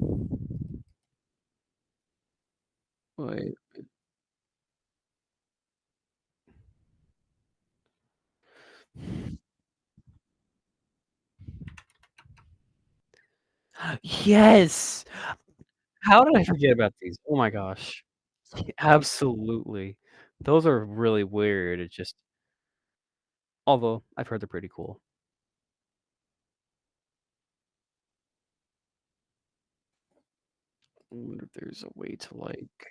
Speaker 1: Wait. Yes! How did I forget about these? Oh my gosh. Absolutely. Those are really weird. It just although I've heard they're pretty cool. I wonder if there's a way to, like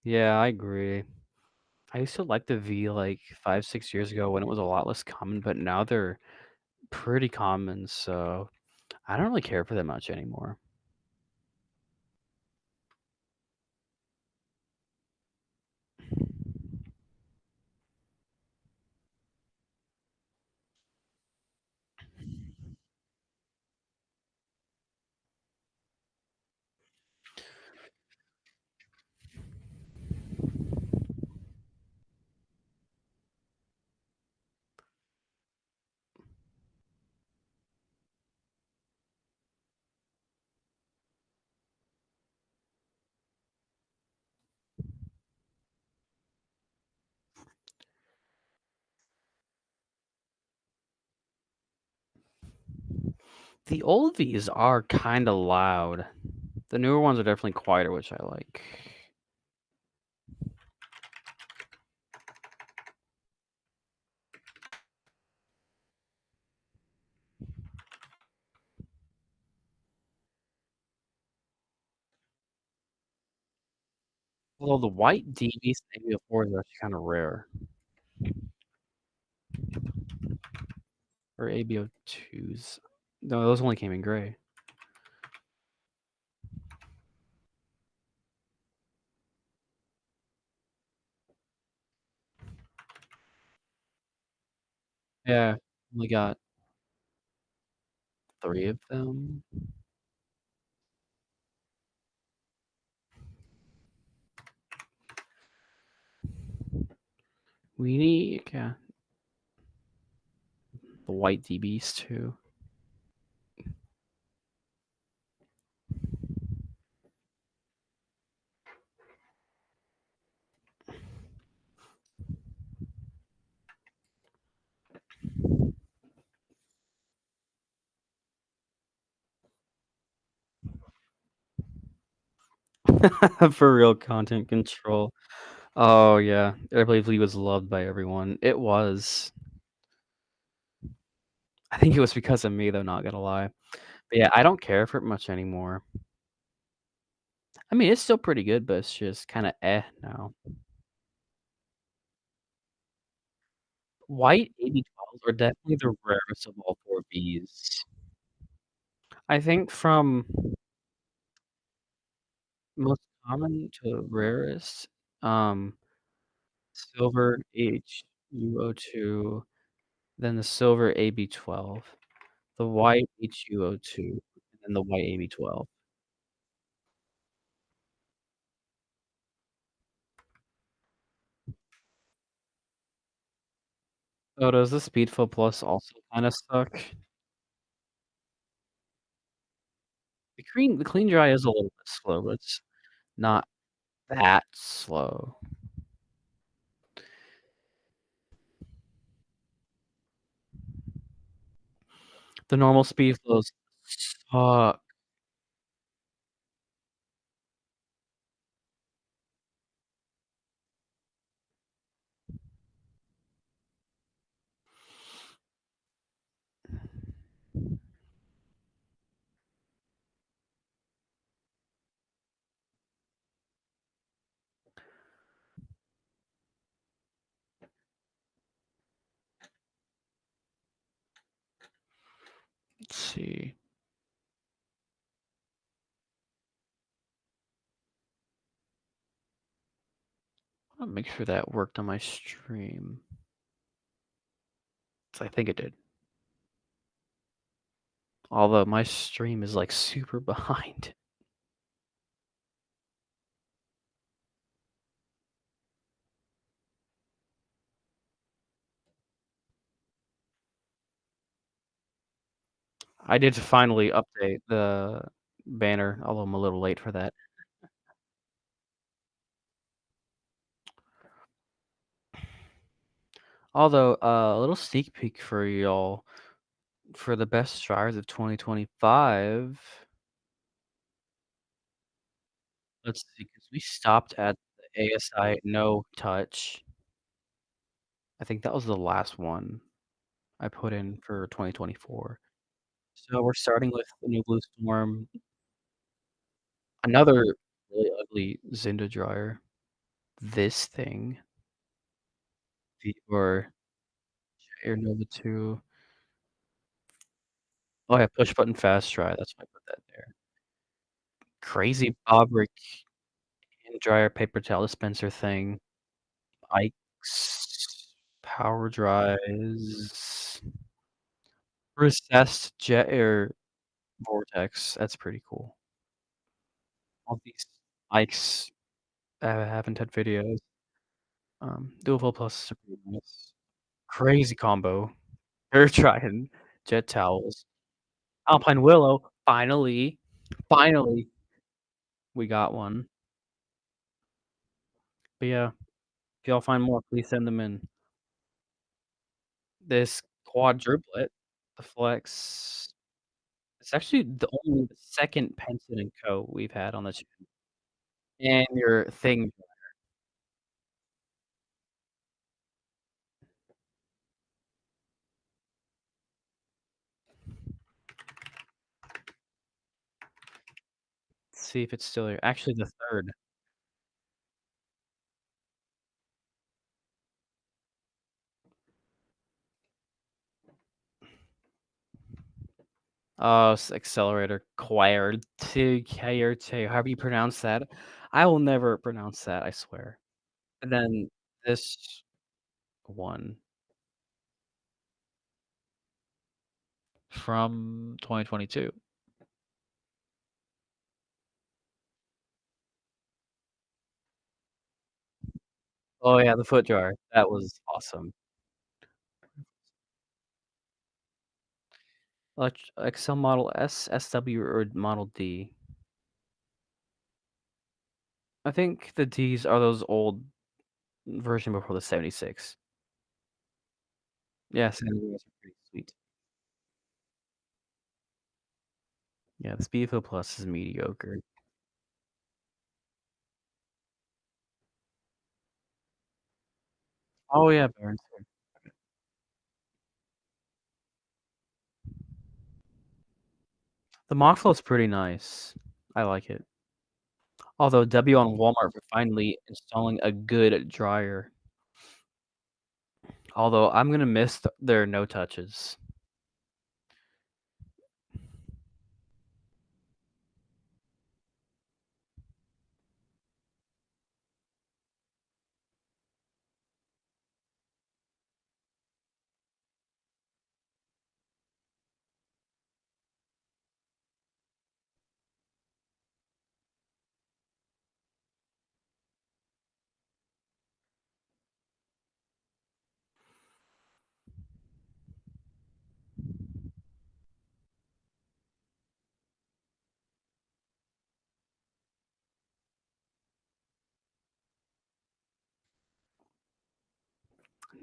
Speaker 1: yeah, I agree. I used to like the V, like, 5, 6 years ago when it was a lot less common, but now they're pretty common, so I don't really care for them much anymore. The old Vs are kinda loud. The newer ones are definitely quieter, which I like. Although the white DVs and ABO4s are actually kinda rare, or ABO2s. No, those only came in gray. Yeah, only got 3 of them. We need yeah, the white DBs too. For real content control. Oh, yeah. I believe he was loved by everyone. It was. I think it was because of me, though, not gonna lie. But, yeah, I don't care for it much anymore. I mean, it's still pretty good, but it's just kinda now. White AB12s are definitely the rarest of all 4 Bs. I think from most common to rarest, um, silver HUO2, then the silver AB12, the white HUO2, and then the white AB12. Oh, does the Speedful Plus also kinda suck? The clean dry is a little bit slow, but it's not that slow. The normal Speedflows suck. Let's see. Wanna make sure that worked on my stream. So I think it did. Although my stream is, like, super behind. I did finally update the banner, although I'm a little late for that. Although, a little sneak peek for y'all, for the best dryers of 2025, let's see, because we stopped at the ASI No Touch. I think that was the last one I put in for 2024. So we're starting with the new Blue Storm, another really ugly Zinda dryer. This thing. V or Air Nova 2. Oh, yeah, push button fast dry, that's why I put that there. Crazy Bobrick hand dryer paper towel dispenser thing. Ike's power dries. Recessed jet air vortex, that's pretty cool. All these Ike's, haven't had videos. Dual plus is pretty nice. Crazy combo. Hair drying, jet towels, Alpine Willow, finally, finally, we got one. But yeah, if y'all find more, please send them in. This quadruplet, the Flex, it's actually the only second Penson& and Co. we've had on the channel. And your thing, see if it's still here. Actually, the 3rd. Oh, accelerator Quarte, however you pronounce that. I will never pronounce that, I swear. And then this one from 2022. Oh, yeah, the foot jar. That was awesome. Excel Model S, SW, or Model D? I think the Ds are those old version before the 76. Yeah, 76 are pretty sweet. Yeah, the Speedful Plus is mediocre. Oh, yeah, Baron. The Mockflow's pretty nice. I like it. Although W on Walmart for finally installing a good dryer. Although I'm gonna miss their no touches.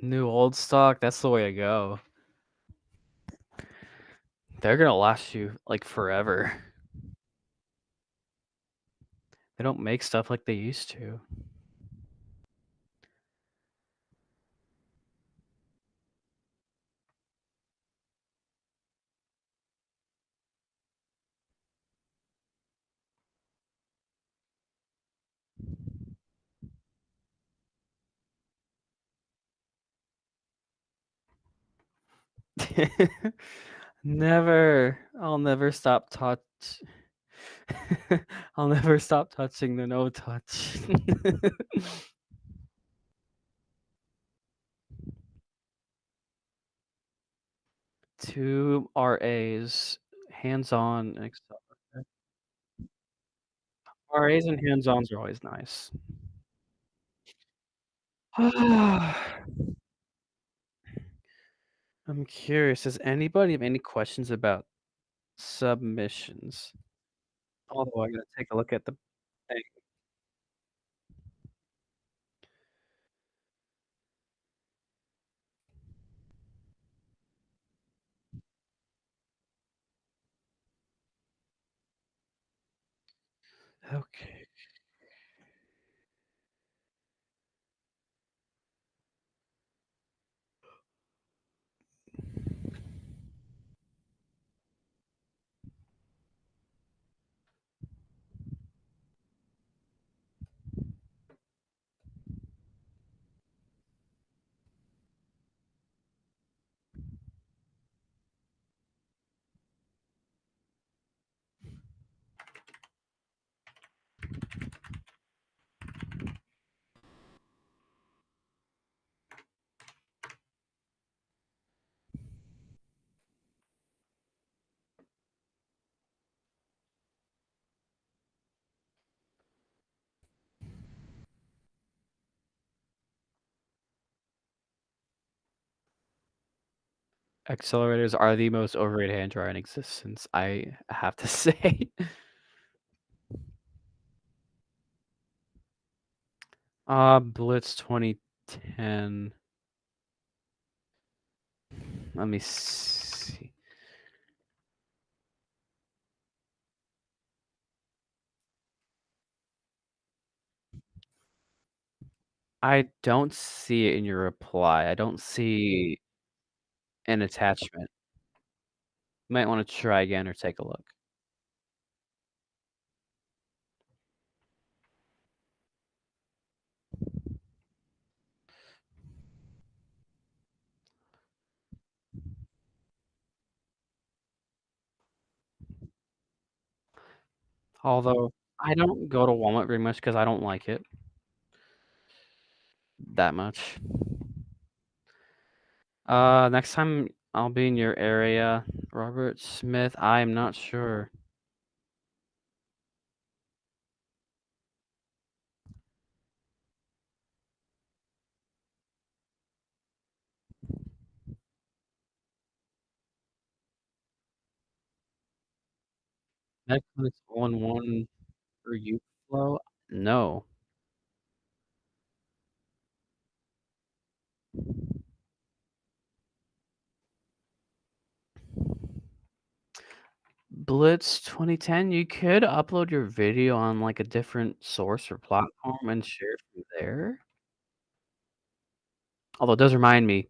Speaker 1: New old stock, that's the way to go. They're gonna last you like forever. They don't make stuff like they used to. Never. I'll never stop I'll never stop touching the no touch. 2 RAs, hands-on and RAs and hands-ons are always nice. I'm curious, does anybody have any questions about submissions? Although I gotta take a look at the thing. Okay. Accelerators are the most overrated hand dryer in existence, I have to say. Blitz 2010. Let me see. I don't see it in your reply. I don't see an attachment. Might wanna try again or take a look. Although, I don't go to Walmart very much because I don't like it that much. Next time I'll be in your area, Robert Smith, I'm not sure. Netflix all-in-one for you flow? No. Blitz 2010, you could upload your video on, like, a different source or platform and share it from there. Although it does remind me,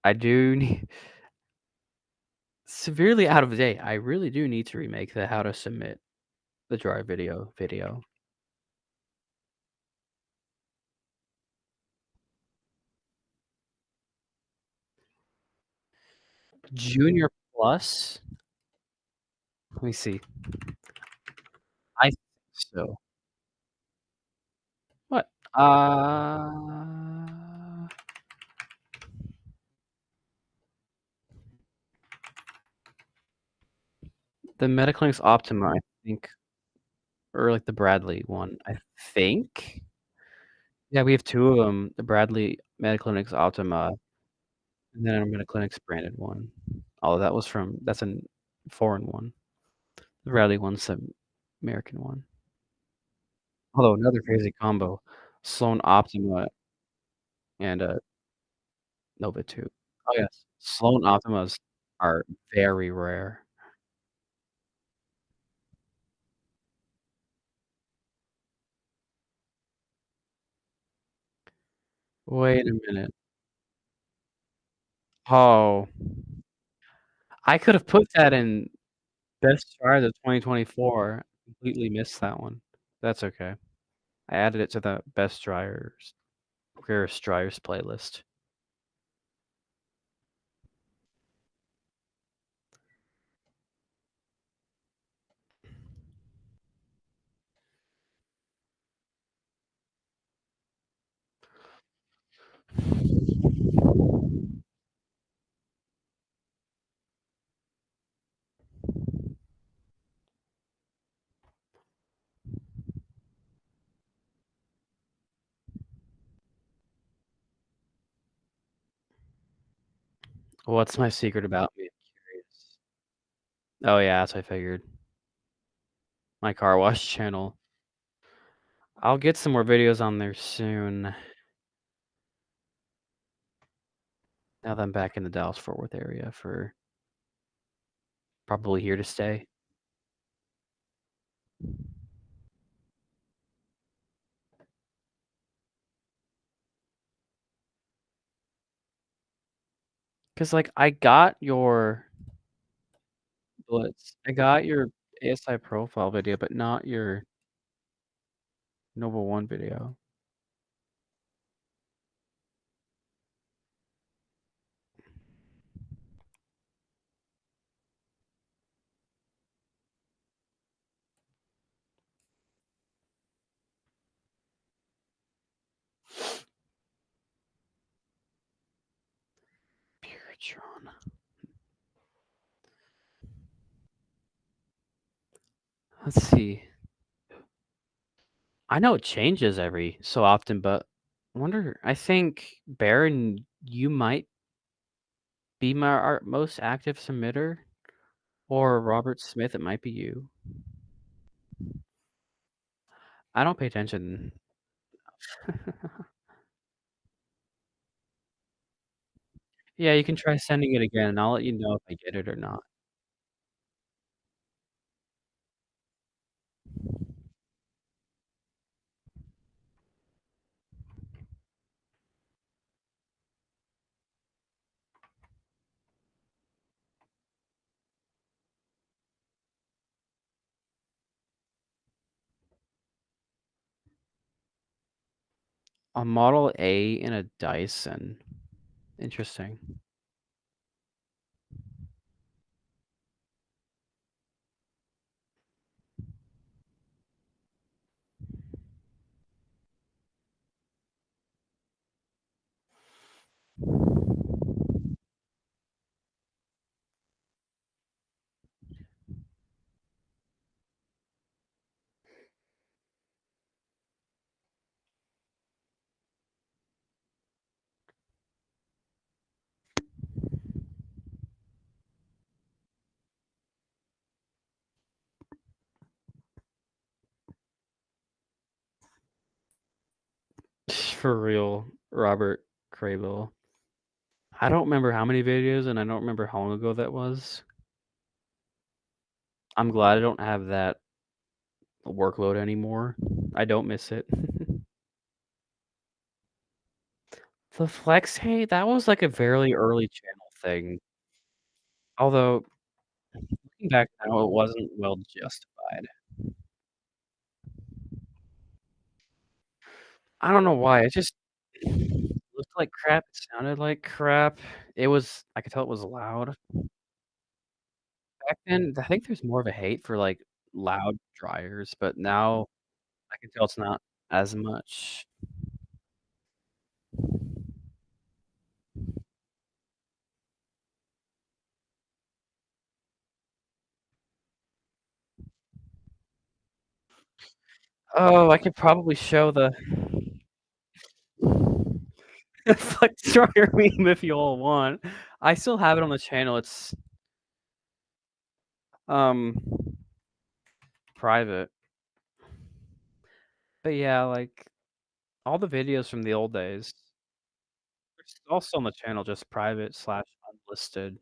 Speaker 1: I do need severely out of date, I really do need to remake the how to submit the dry video. Junior Plus? Let me see. I think so. What? The Metaclinics Optima, I think, or, like, the Bradley one, I think? Yeah, we have 2 of them. The Bradley Metaclinics Optima, and then a Metaclinics branded one. Oh, that's an foreign one. The Bradley one's the American one. Although another crazy combo, Sloan Optima and, Nova 2. Oh, yes. Sloan Optimas are very rare. Wait a minute. Oh, I could have put that in best tries of 2024. Completely missed that one. That's okay. I added it to the best dryers rarest dryers playlist. What's my secret about me? I'm curious. Oh, yeah, that's what I figured. My car wash channel. I'll get some more videos on there soon, now that I'm back in the Dallas-Fort Worth area for probably here to stay. 'Cause, like, I got your Blitz. I got your ASI profile video, but not your Nova One video. Puretron. Let's see. I know it changes every so often, but I think, Baron, you might Be my most active submitter or Robert Smith, it might be you. I don't pay attention. Yeah, you can try sending it again, and I'll let you know if I get it or not. A Model A and a Dyson. Interesting. For real, Robert Crable. I don't remember how many videos, and I don't remember how long ago that was. I'm glad I don't have that workload anymore. I don't miss it. The flex hate, that was, like, a very early channel thing. Although, looking back now, it wasn't well justified. I don't know why, it just looked like crap, it sounded like crap. I could tell it was loud. Back then, I think there's more of a hate for, like, loud dryers, but now I can tell it's not as much. Oh, I could probably show the flex dryer meme if you all want. I still have it on the channel, it's, um, private. But yeah, like, all the videos from the old days, they're also on the channel, just private/unlisted.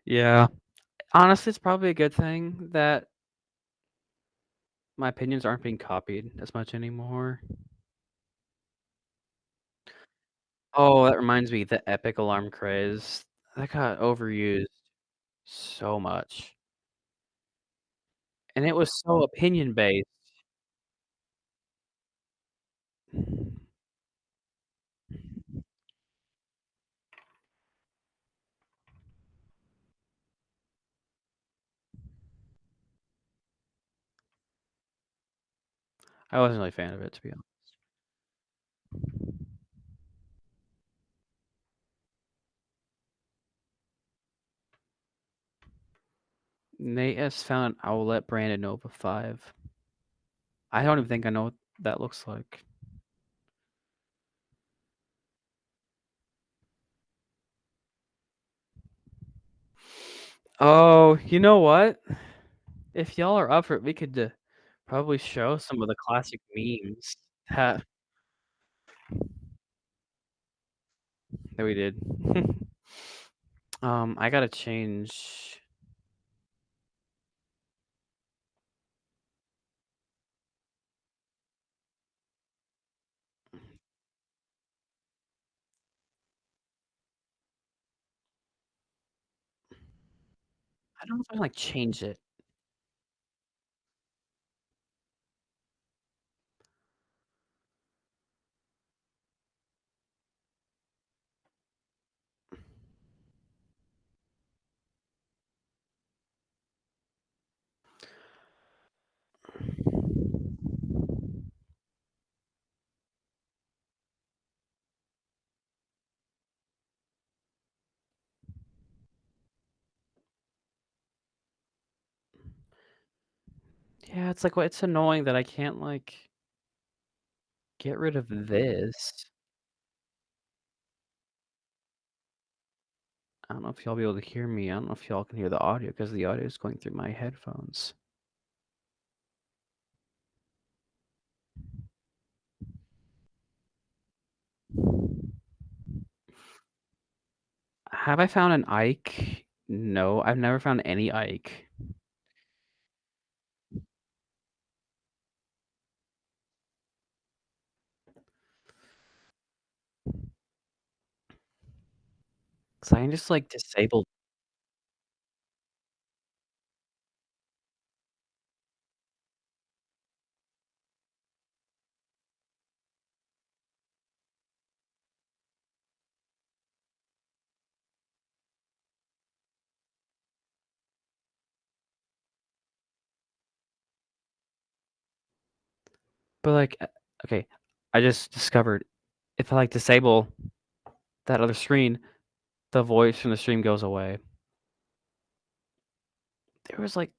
Speaker 1: Yeah. Honestly, it's probably a good thing that my opinions aren't being copied as much anymore. Oh, that reminds me, the epic alarm craze, that got overused so much, and it was so opinion-based. I wasn't really a fan of it, to be honest. Nate has found Owlet branded Nova 5. I don't even think I know what that looks like. Oh, you know what? If y'all are up for it, we could, probably show some of the classic memes that we did. I gotta change. I don't know if I, like, change it. Yeah, it's like, well, it's annoying that I can't, like, get rid of this. I don't know if y'all be able to hear me. I don't know if y'all can hear the audio because the audio is going through my headphones. Have I found an Ike? No, I've never found any Ike. 'Cause I can just, like, disable. But, like, okay, I just discovered if I, like, disable that other screen, the voice from the stream goes away. There was, like,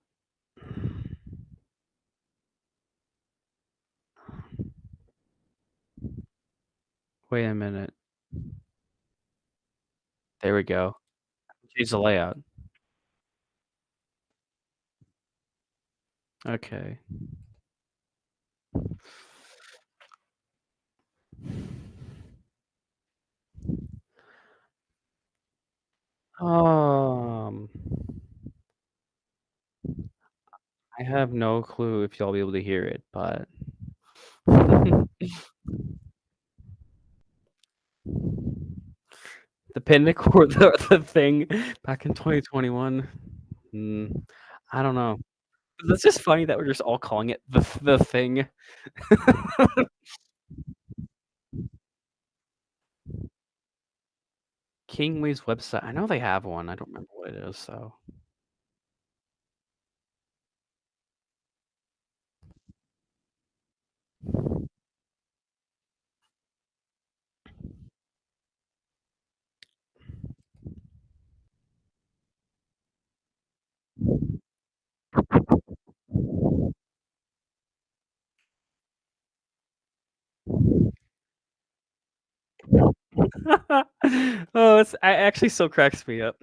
Speaker 1: wait a minute. There we go. Change the layout. Okay. Um, I have no clue if y'all be able to hear it, but the Pinnacle or the thing back in 2021, mm, I don't know. That's just funny that we're just all calling it the thing. Kingway's website, I know they have one, I don't remember what it is, so oh, it's actually still cracks me up.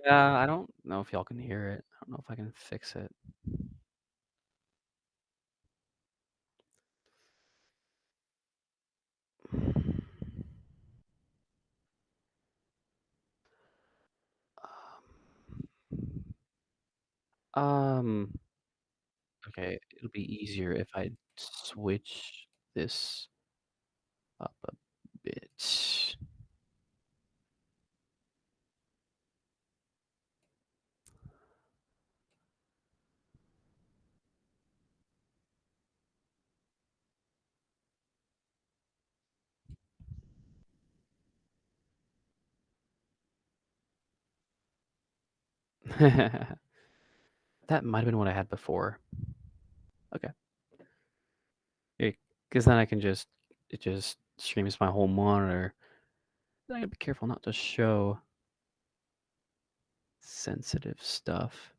Speaker 1: Yeah, I don't know if y'all can hear it. I don't know if I can fix it. Um, okay, it'll be easier if I switch this up a bit. That might have been what I had before. Okay. Because then I can just it just streams my whole monitor. I gotta be careful not to show sensitive stuff.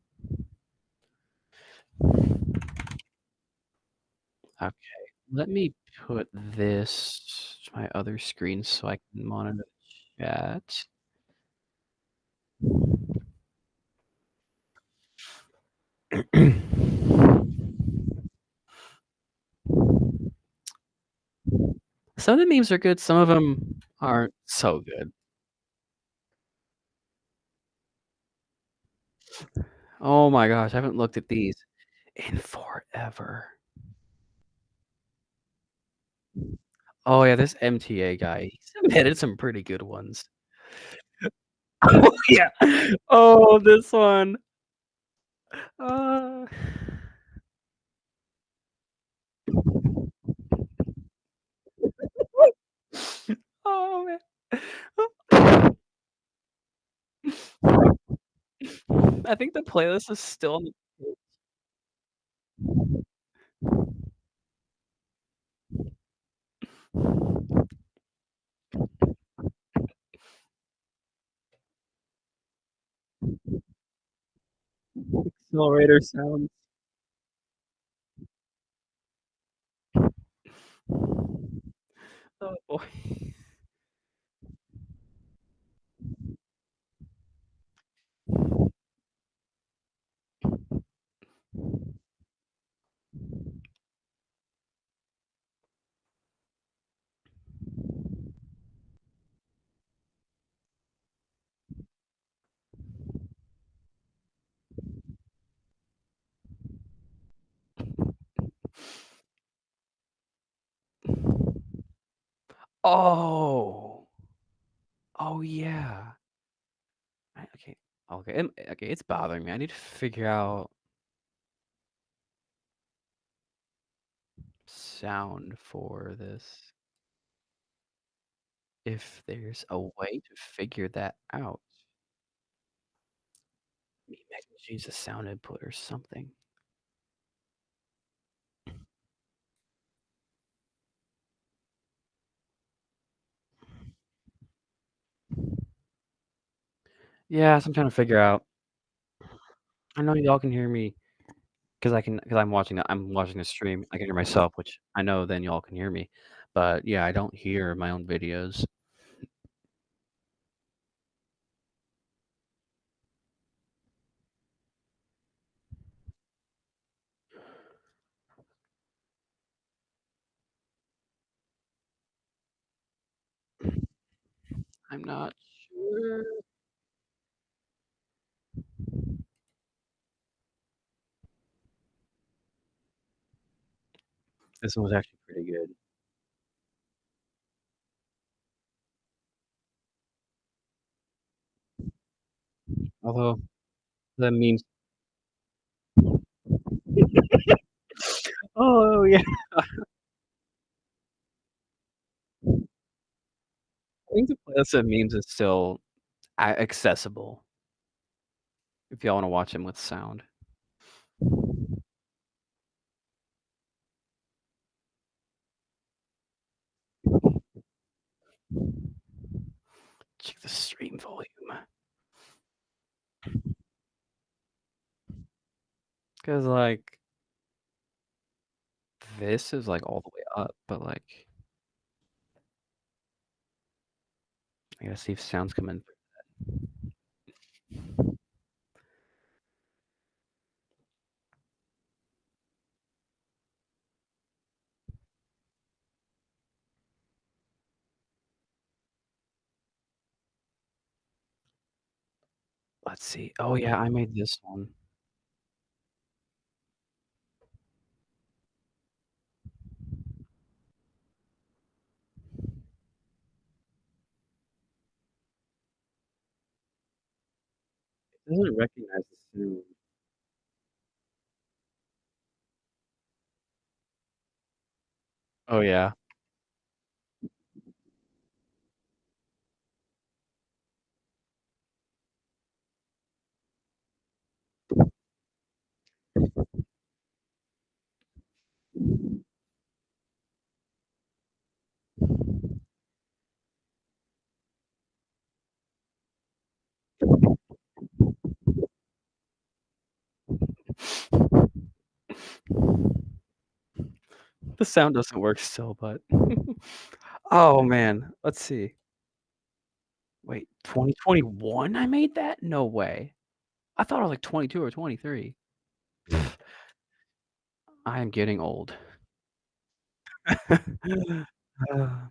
Speaker 1: Okay, let me put this to my other screen so I can monitor the chat. Some of the memes are good, some of them aren't so good. Oh my gosh, I haven't looked at these in forever. Oh yeah, this MTA guy, he's submitted some pretty good ones. Oh yeah. Oh, this one. Uh, oh man. I think the playlist is still on the accelerator sounds. Oh boy. Oh. Oh, yeah. Okay. Okay, okay, it's bothering me. I need to figure out sound for this. If there's a way to figure that out. Maybe I can use a sound input or something. Yeah, so I'm trying to figure out. I know y'all can hear me because I'm watching the stream. I can hear myself, which I know then y'all can hear me. But yeah, I don't hear my own videos. I'm not sure. This one was actually pretty good. Although the memes. Oh, yeah. I think the playlist of memes is still accessible if y'all wanna watch them with sound. Check the stream volume. 'Cause, like, this is, like, all the way up, but, like, I gotta see if sound's coming through. Let's see. Oh, yeah, I made this one. It doesn't recognize the sound. Oh, yeah. The sound doesn't work still, but oh, man. Let's see. Wait, 2021 I made that? No way. I thought I was, like, 22 or 23. I am getting old. Uh,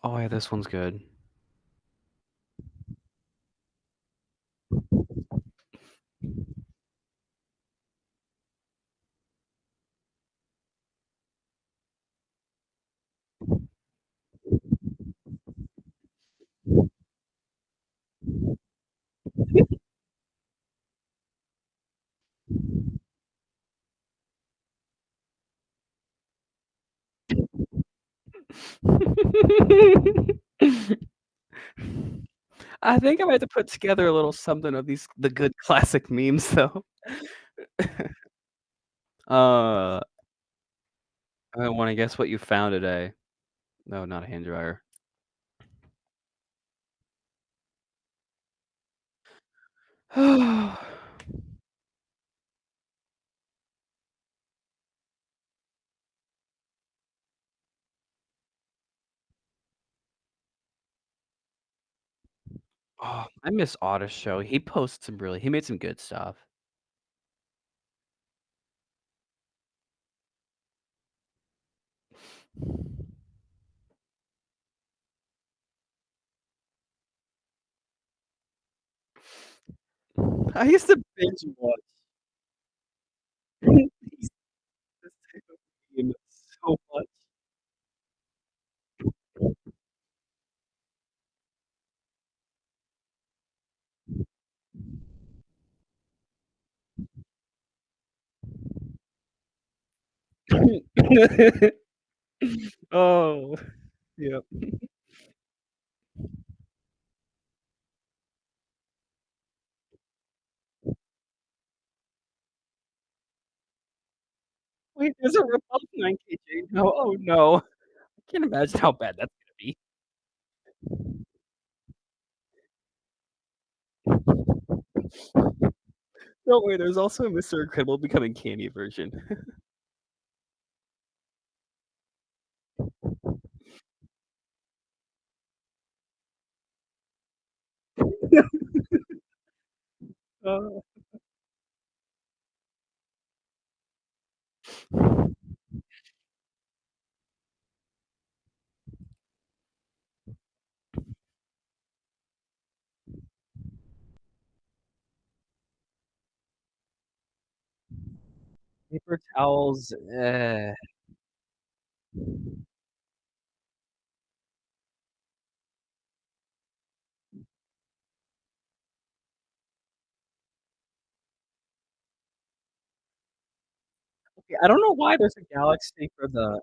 Speaker 1: oh, yeah, this one's good. I think I might have to put together a little something of these the good classic memes though. Uh, I wanna guess what you found today. No, not a hand dryer. Oh, I miss Otter's show. He made some good stuff. I used to binge watch these this type of meme so much. Oh, yep. Wait, there's a rip-off 9KJ now? Oh, no. I can't imagine how bad that's gonna be. Don't worry, there's also a Mr. Incredible becoming candy version. Uh, paper towels, okay, I don't know why there's a galaxy for the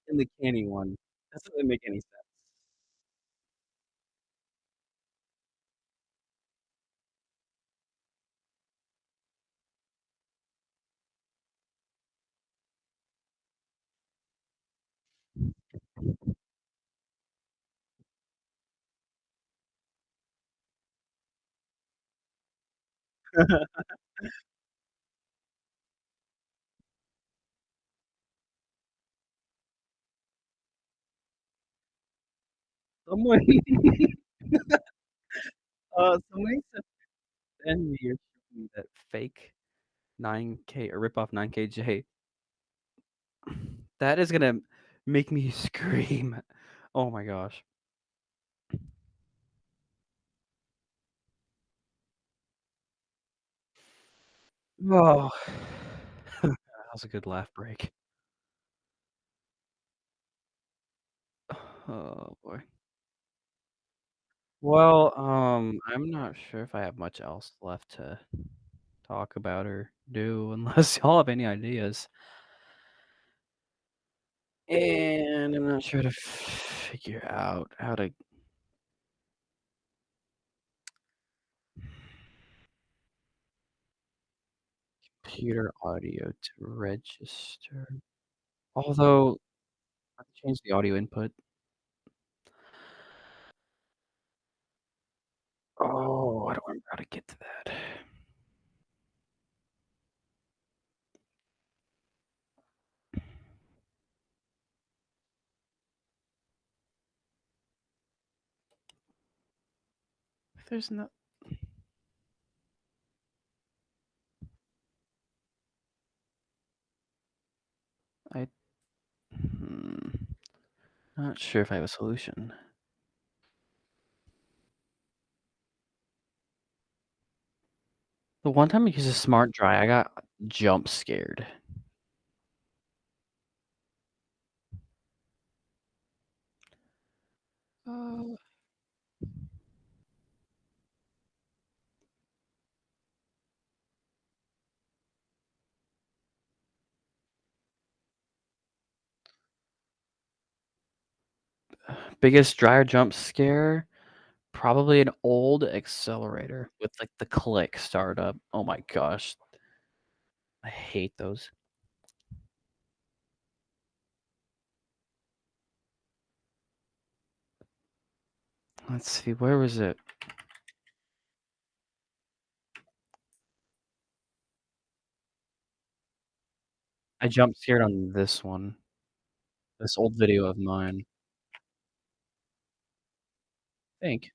Speaker 1: in the candy one. Doesn't really make any sense. Someone somebody said send me or show me that fake 9K or rip off 9KJ. That is gonna make me scream. Oh my gosh. Oh. That was a good laugh break. Oh boy. Well, I'm not sure if I have much else left to talk about or do unless y'all have any ideas. And I'm not sure to figure out how to computer audio to register. Although, I have to change the audio input. Oh, I don't remember how to get to that. There's no I not sure if I have a solution. The one time I used a smart dry, I got jump scared. Uh, Biggest dryer jump scare? Probably an old accelerator with, like, the click startup. Oh my gosh, I hate those. Let's see, where was it? I jump scared on this one, this old video of mine. Think.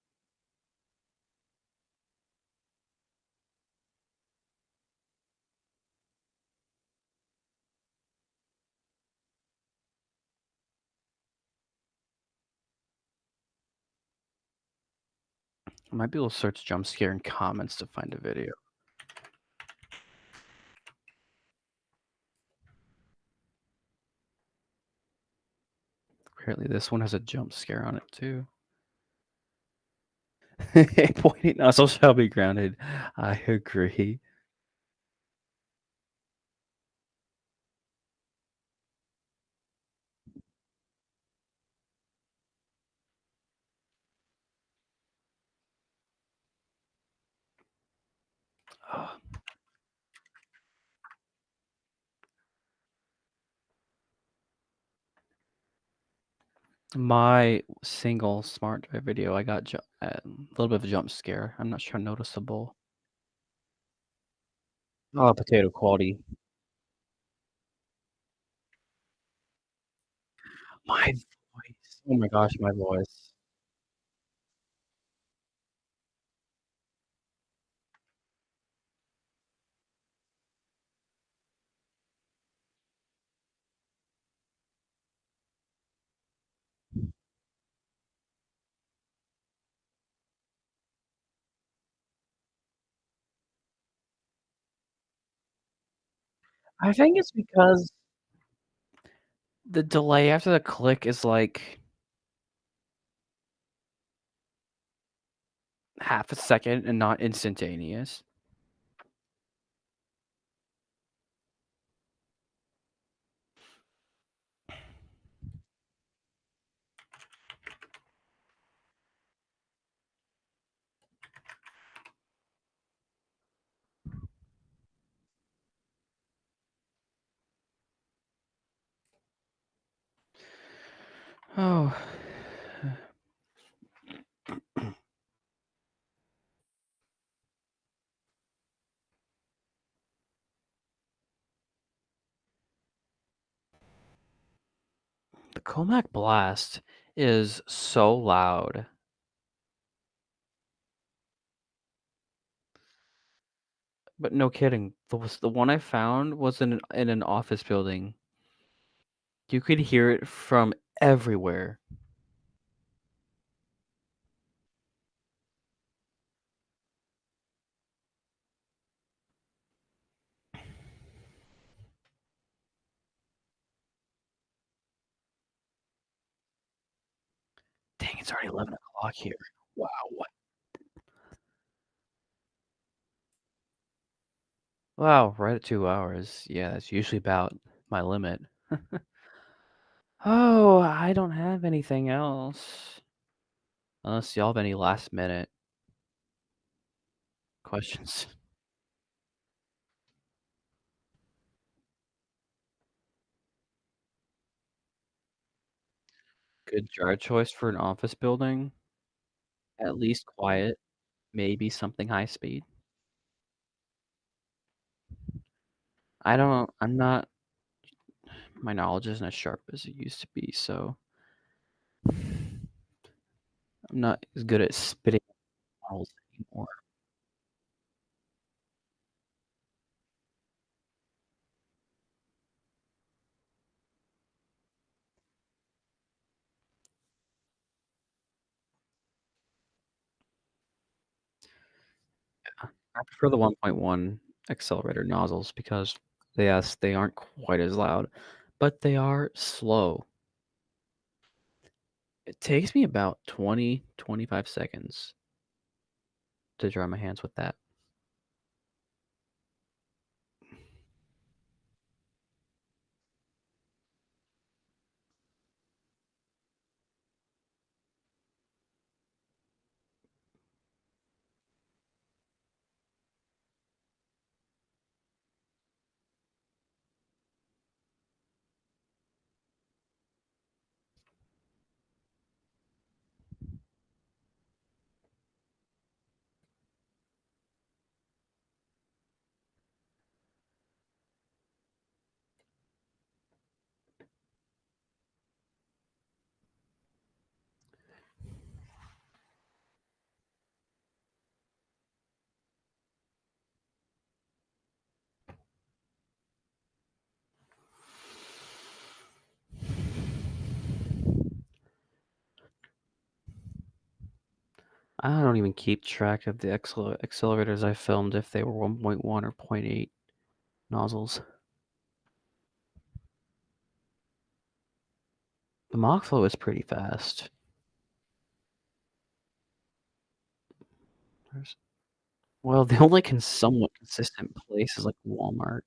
Speaker 1: I might be able to search jump scare in comments to find a video. Apparently this one has a jump scare on it too. Pointing nozzle shall be grounded. I agree. Ugh. My single smart drive video, I got a little bit of a jump scare. I'm not sure noticeable. Oh, potato quality. My voice. Oh my gosh, my voice. I think it's because the delay after the click is like half a second and not instantaneous. Oh. The Comac Blast is so loud, but no kidding. The one I found was in an office building. You could hear it from everywhere. Dang, it's already 11 o'clock here. Wow, what? Wow, right at 2 hours. Yeah, that's usually about my limit. Oh, I don't have anything else. Unless y'all have any last minute questions. Good jar choice for an office building. At least quiet, maybe something high speed. I'm not my knowledge isn't as sharp as it used to be, so I'm not as good at spitting models anymore. I prefer the 1.1 accelerator nozzles because, yes, they aren't quite as loud, but they are slow. It takes me about 20-25 seconds to dry my hands with that. I don't even keep track of the accelerators I filmed if they were 1.1 or point 0.8 nozzles. The Mach flow is pretty fast. There's well, the only somewhat consistent place is, like, Walmart.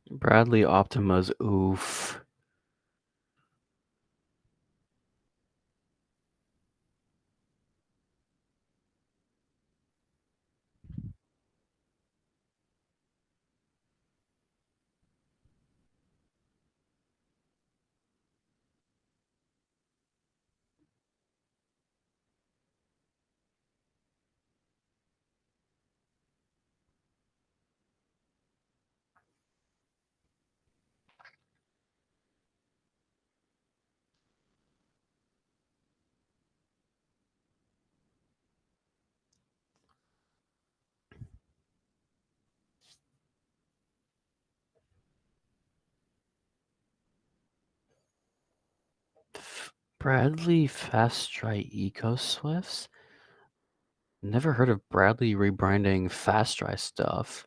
Speaker 1: Bradley Optima's oof. Bradley Fast Dry Eco Swifts? Never heard of Bradley rebranding Fast Dry stuff.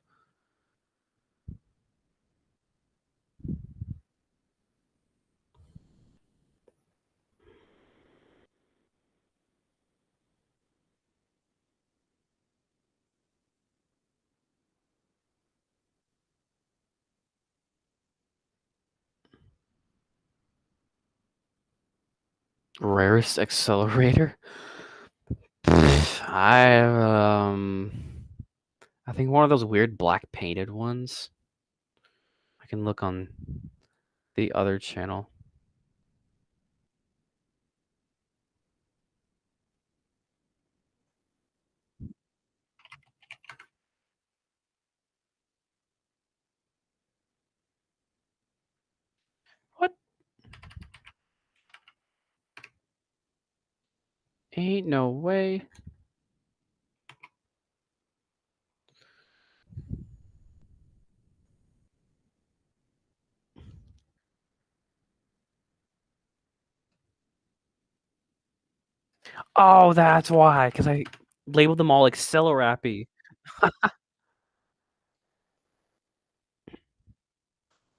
Speaker 1: Rarest accelerator? I, I think one of those weird black painted ones. I can look on the other channel. What? Ain't no way. Oh, that's why, because I labeled them all Accelerappy.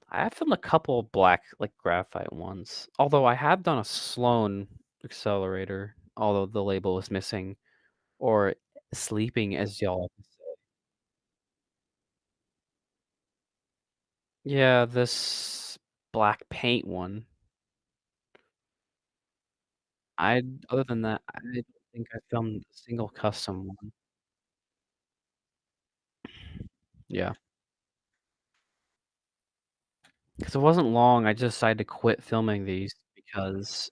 Speaker 1: I have filmed a couple of black, like, graphite ones, although I have done a Sloan accelerator, although the label was missing, or sleeping as y'all like to say. Yeah, this black paint one. I other than that, I don't think I filmed a single custom one. Yeah, because it wasn't long, I just decided to quit filming these because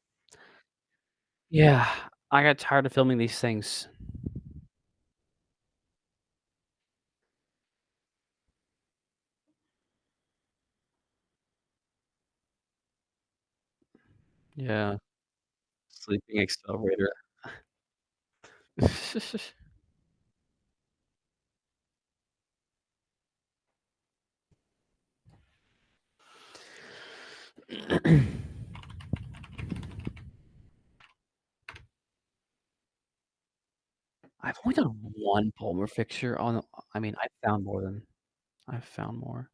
Speaker 1: yeah, I got tired of filming these things. Yeah, sleeping accelerator. I've only done one polymer fixture on I mean, I've found more.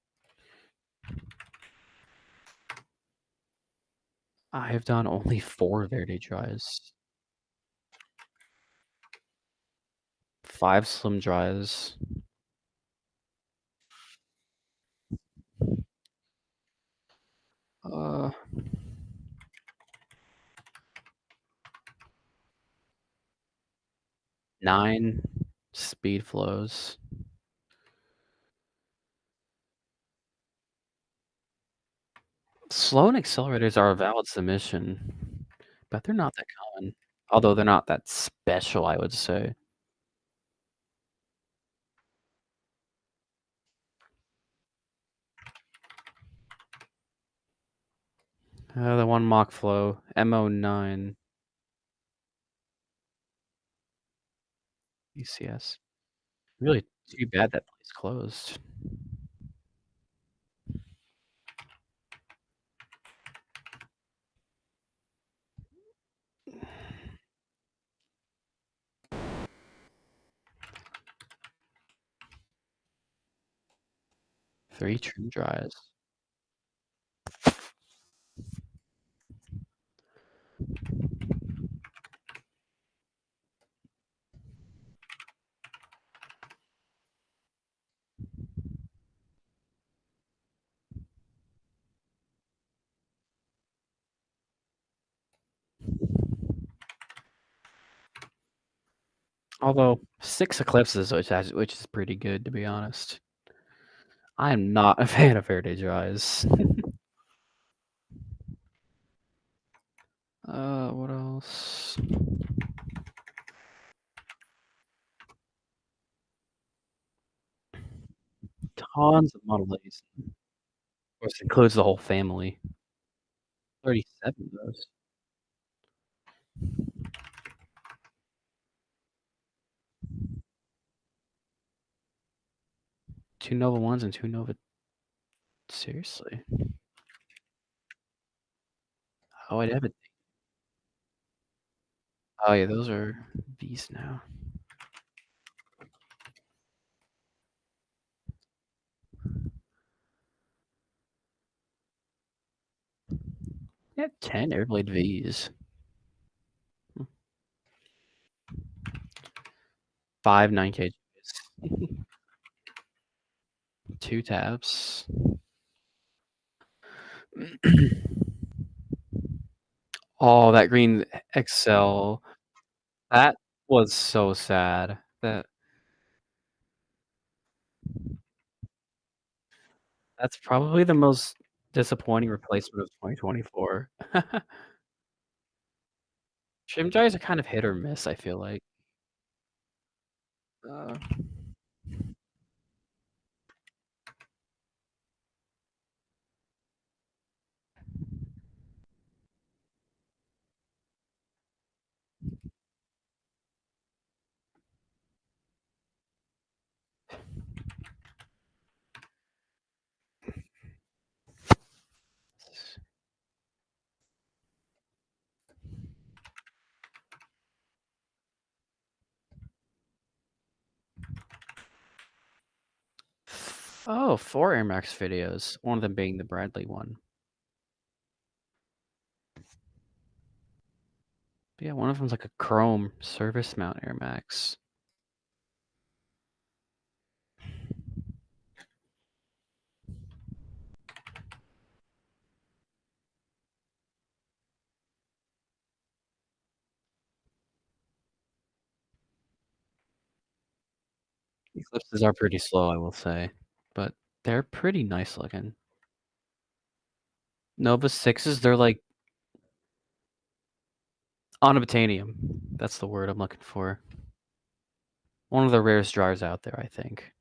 Speaker 1: I have done only 4 Verde dries. 5 slim dries. 9 speed flows. Slow and accelerators are a valid submission, but they're not that common. Although they're not that special, I would say. The one mock flow, MO9 ECS. Really too bad that place closed. 3 trim dries. Although 6 eclipses, which is pretty good, to be honest. I am not a fan of Verde dries. What else? Tons of Model A's. Of course, it includes the whole family. 37 of those. 2 Nova 1s and 2 Nova seriously? Oh, I have it. Oh, yeah, those are Vs now. Yeah, 10 Airblade Vs. 5 9K 2 tabs. Oh, that green Excel. That was so sad. That's probably the most disappointing replacement of 2024. Trim dries are kind of hit or miss, I feel like. Uh, oh, 4 Air Max videos, one of them being the Bradley one. Yeah, one of them's like a chrome service mount Air Max. Eclipses are pretty slow, I will say, but they're pretty nice looking. Nova 6s, they're like unobtainium. That's the word I'm looking for. One of the rarest dryers out there, I think.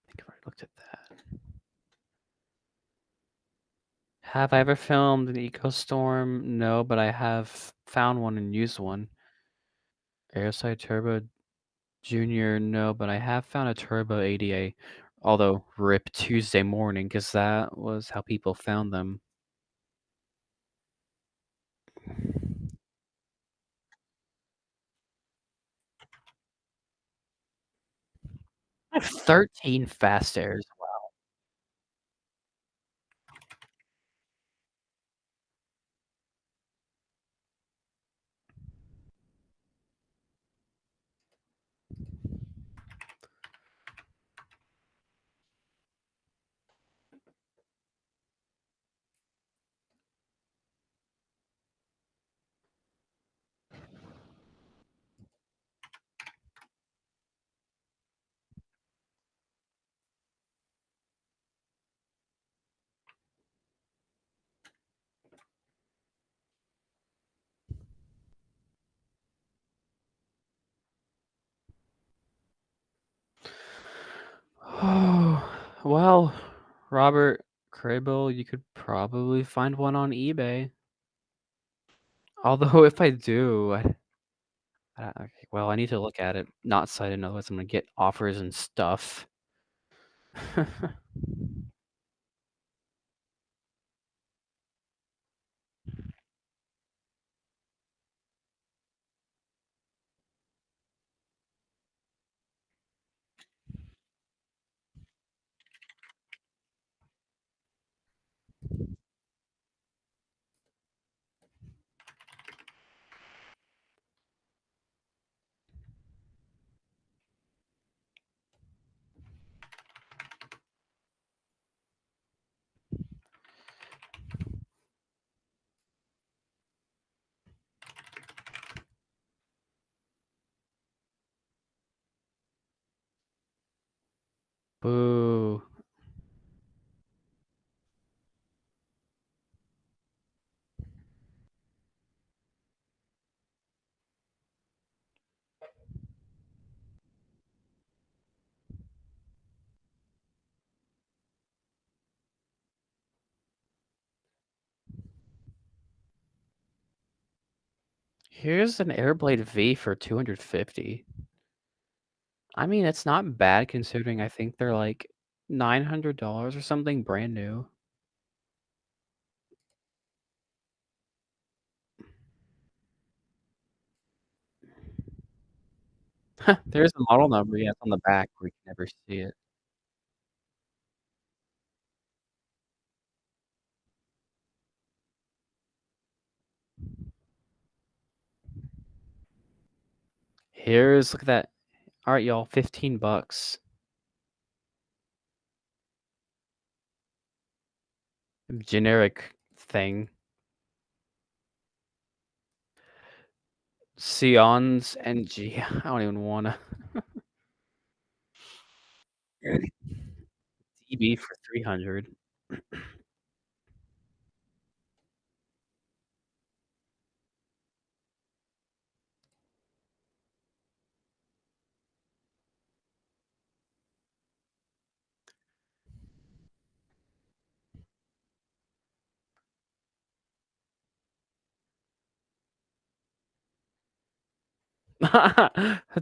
Speaker 1: I think I've already looked at that. Have I ever filmed an eco storm? No, but I have found one and used one. Airside Turbo Junior, no, but I have found a Turbo ADA, although RIP Tuesday morning, because that was how people found them. 13 fast airs. Oh, well, Robert Crable, you could probably find one on eBay. Although if I do, well, I need to look at it, not cited, otherwise I'm gonna get offers and stuff. Boo. Here's an Airblade V for 250. I mean, it's not bad considering I think they're like $900 or something brand new. There's a model number, yeah, it's on the back where you can never see it. Look at that. Alright, y'all, 15 bucks. Generic thing. Sion's NG. I don't even wanna. DB for 300.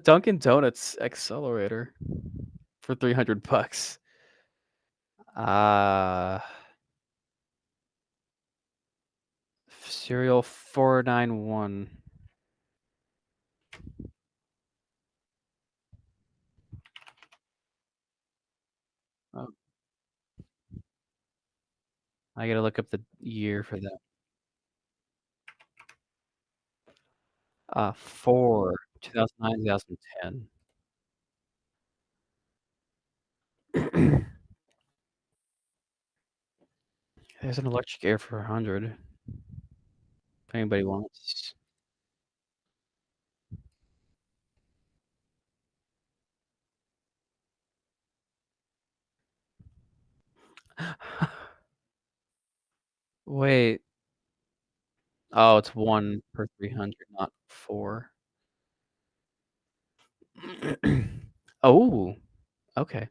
Speaker 1: Dunkin' Donuts accelerator for 300 bucks. Uh, Serial 491. Oh, I gotta look up the year for that. 4, 2009, 2010. There's an electric air for 100 if anybody wants. Wait. Oh, it's 1 per 300, not 4. Oh, okay.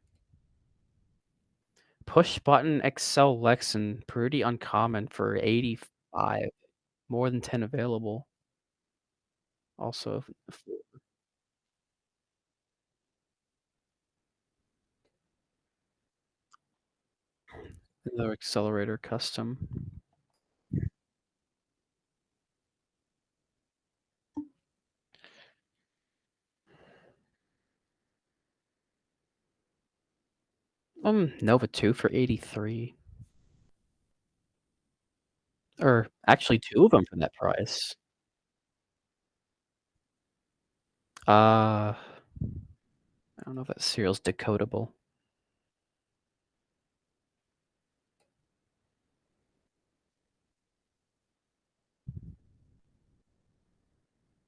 Speaker 1: Push button Excel Lexan, pretty uncommon for 85. More than 10 available. Also, f another accelerator custom. Nova 2 for 83. Or actually 2 of them for that price. I don't know if that serial's decodable.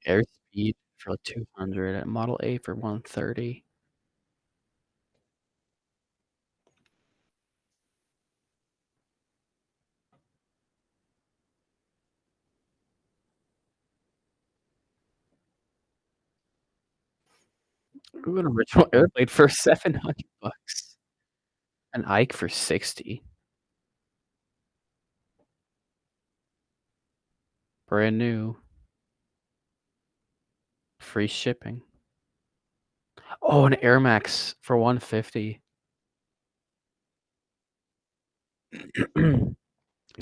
Speaker 1: Airspeed for like 200 and Model A for 130. Ooh, an original Airblade for 700 bucks. An Ike for 60. Brand new. Free shipping. Oh, an Air Max for 150.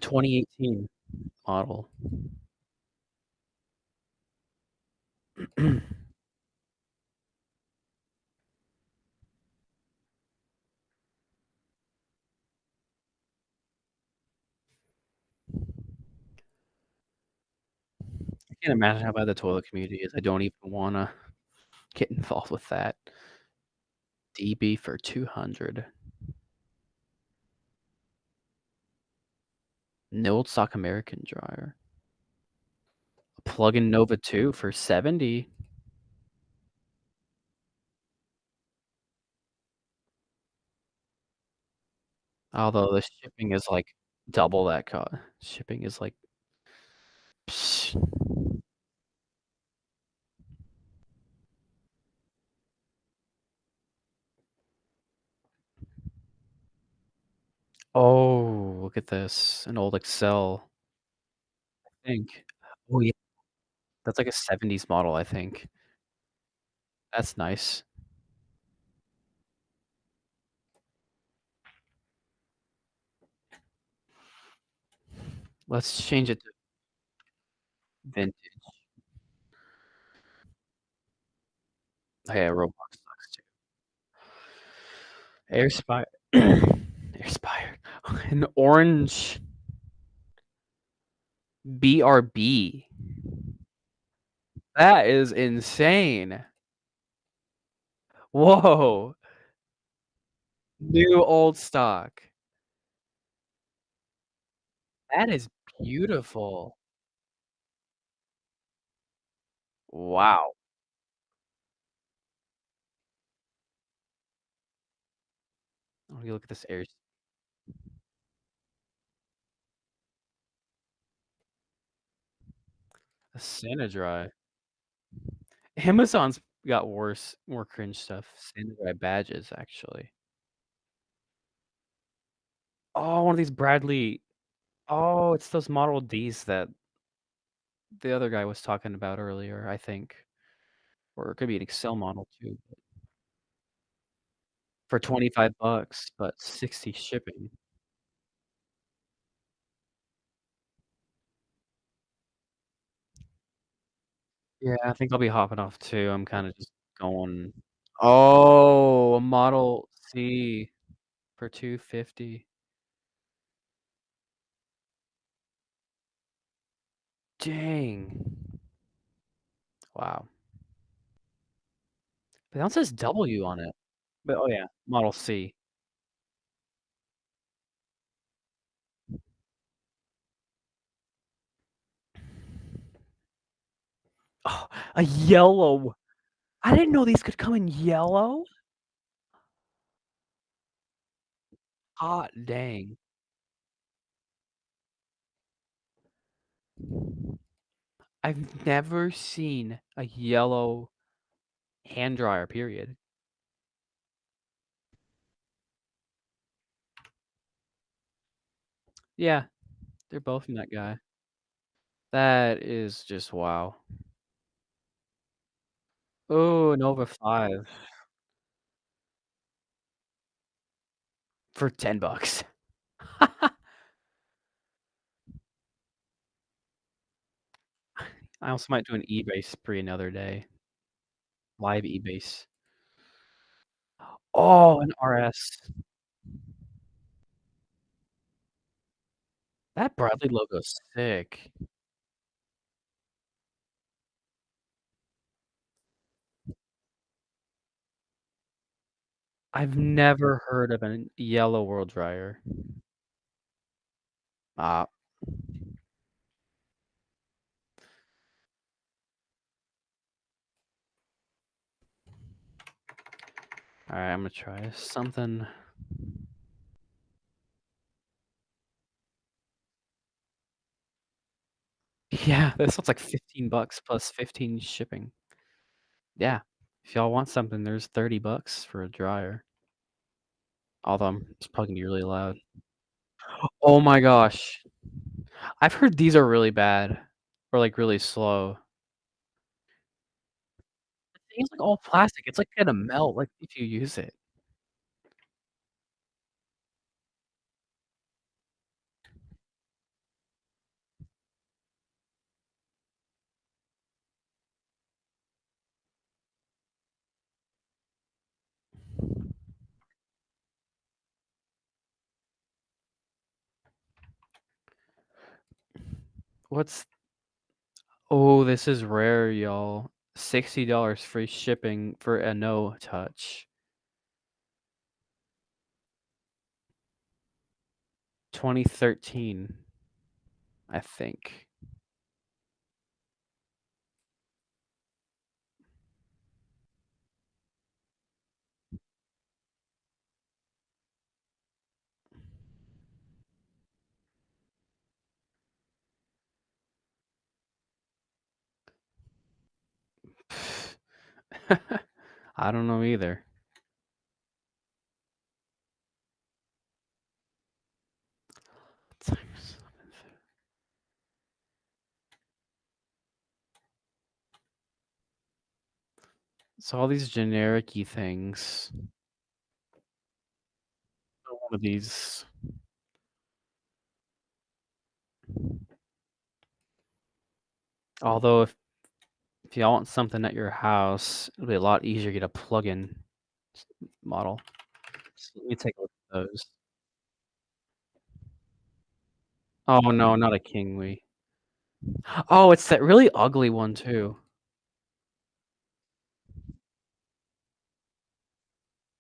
Speaker 1: 2018 model. I can't imagine how bad the toilet community is. I don't even wanna get involved with that. DB for 200. No old stock American dryer. A plug-in Nova 2 for 70. Although the shipping is, like, double that shipping is, like psh. Oh, look at this, an old Excel, I think. Oh, yeah, that's like a '70s model, I think. That's nice. Let's change it to vintage. Oh, yeah, Roblox sucks too. Airspire Airspire. An orange BRB. That is insane. Whoa. New old stock. That is beautiful. Wow. Oh, you look at this air a Santa-Dry. Amazon's got worse, more cringe stuff. Santa-Dry badges, actually. Oh, one of these Bradley oh, it's those Model Ds that the other guy was talking about earlier, I think. Or it could be an Excel model too, for 25 bucks, but 60 shipping. Yeah, I think I'll be hopping off too. I'm kinda just going oh, a Model C for 250. Dang. Wow. But that one says W on it. But oh yeah, Model C. Oh, a yellow. I didn't know these could come in yellow. Hot dang. I've never seen a yellow hand dryer, period. Yeah, they're both from that guy. That is just wow. Oh, Nova 5 for $10. I also might do an eBay spree another day. Live eBase. Oh, an RS. That Bradley logo's sick. I've never heard of a yellow world dryer. Ah, alright, I'm gonna try something. Yeah, this one's like $15 plus 15 shipping. Yeah. If y'all want something, there's $30 for a dryer. Although it's probably gonna be really loud. Oh my gosh. I've heard these are really bad or, like, really slow. The thing's, like, all plastic. It's, like, gonna melt, like, if you use it. What's Oh, this is rare, y'all. $60 free shipping for a no touch. 2013, I think. I don't know either. So all these generic-y things. One of these. Although if y'all want something at your house, it'll be a lot easier to get a plug-in model. So let me take a look at those. Oh, no, not a Kingwee. Oh, it's that really ugly one too.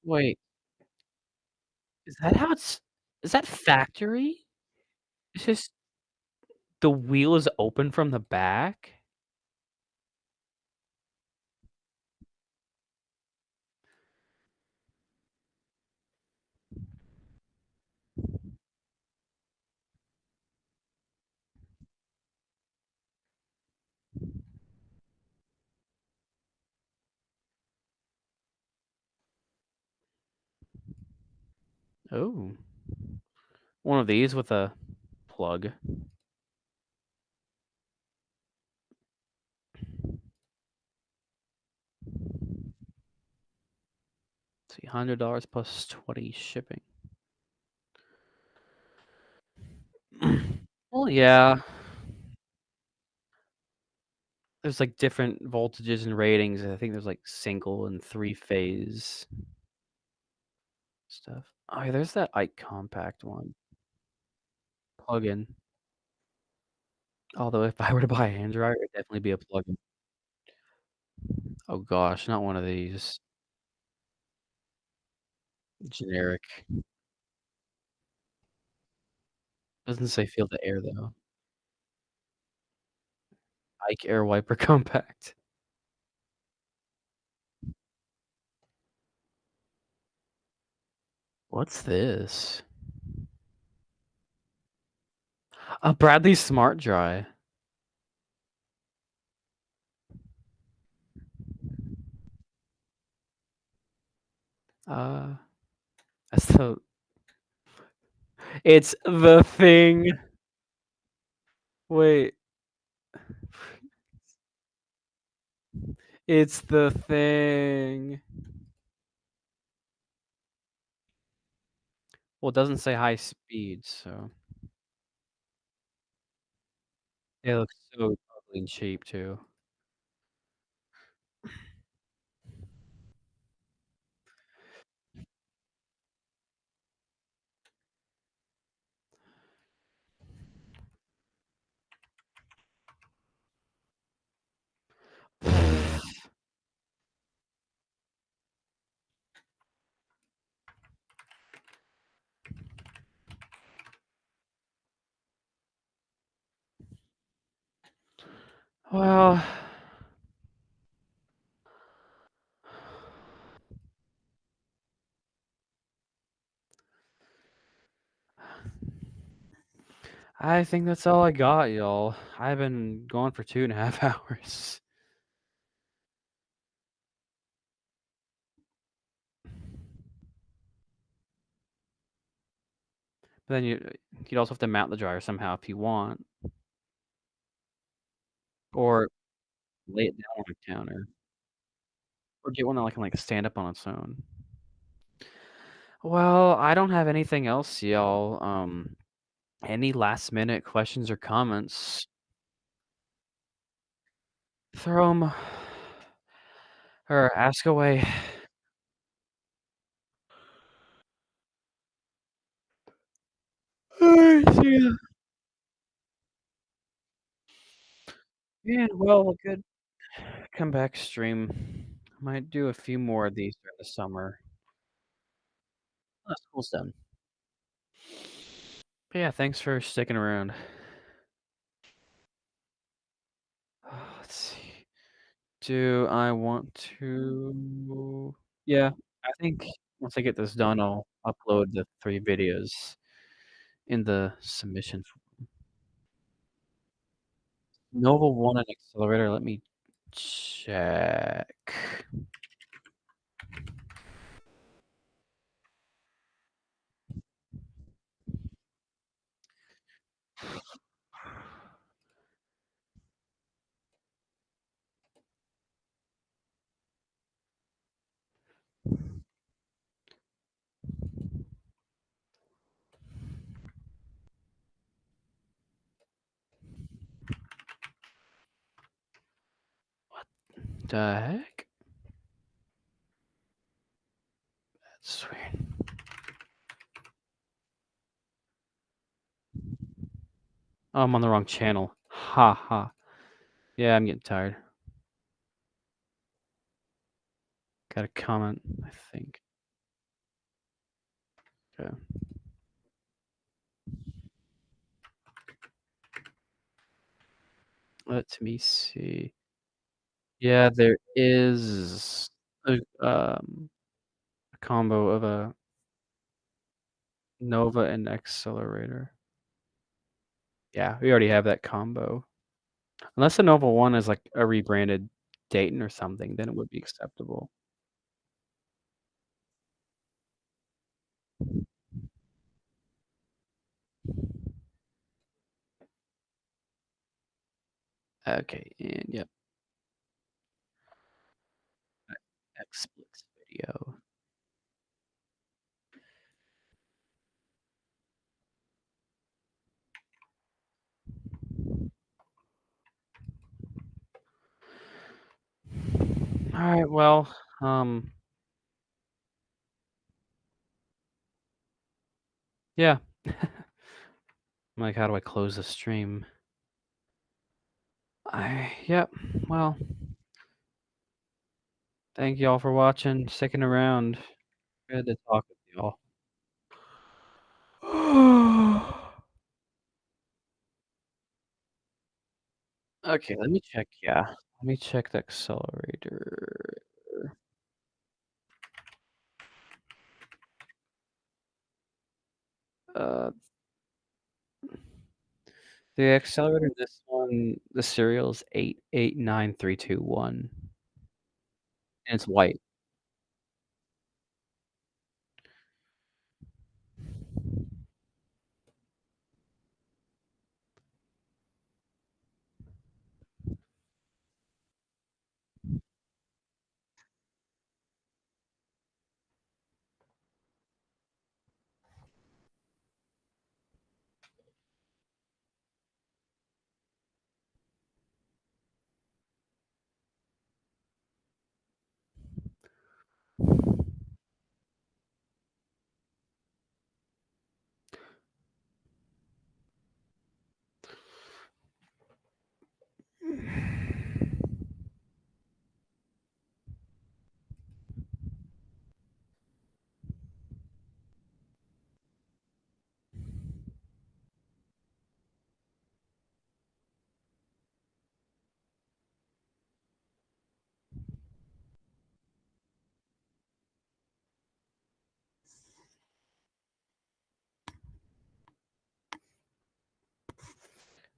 Speaker 1: Wait, is that how it's is that factory? It's just the wheel is open from the back? Oh, one of these with a plug. Let's see, $100 plus 20 shipping. Well, yeah. There's, like, different voltages and ratings. I think there's, like, single and three-phase stuff. Oh, yeah, there's that Ike Compact one. Plug-in. Although if I were to buy a hand dryer, it'd definitely be a plug-in. Oh gosh, not one of these. Generic. Doesn't say feel the air though. Ike Air Wiper Compact. What's this? A Bradley Smart Dry. Uh, that's the It's the thing. Wait, it's the thing. Well, it doesn't say high speed, so it looks so ugly and cheap too. Well, I think that's all I got, y'all. I've been going for 2.5 hours. But then you'd also have to mount the dryer somehow if you want, or lay it down on a counter, or get one that, can, stand up on its own. Well, I don't have anything else, y'all. Any last minute questions or comments, throw them or ask away. Alright, see ya. Yeah, well, a good comeback stream. Might do a few more of these during the summer. Oh, school's done. But yeah, thanks for sticking around. Let's see. Do I want to Yeah, I think once I get this done, I'll upload the 3 videos in the submission. Nova 1 and accelerator, let me check. The heck? That's weird. Oh, I'm on the wrong channel. Ha ha. Yeah, I'm getting tired. Got a comment, I think. Okay. Let me see. Yeah, there is a combo of a Nova and accelerator. Yeah, we already have that combo. Unless the Nova 1 is, a rebranded Dayton or something, then it would be acceptable. Okay, and yep, XSplits video. Alright, well, yeah. How do I close the stream? Yep, well, thank y'all for watching, sticking around. Good to talk with y'all. Okay, let me check, yeah. Let me check the accelerator. Uh, the accelerator, this one, the serial is 889321, and it's white.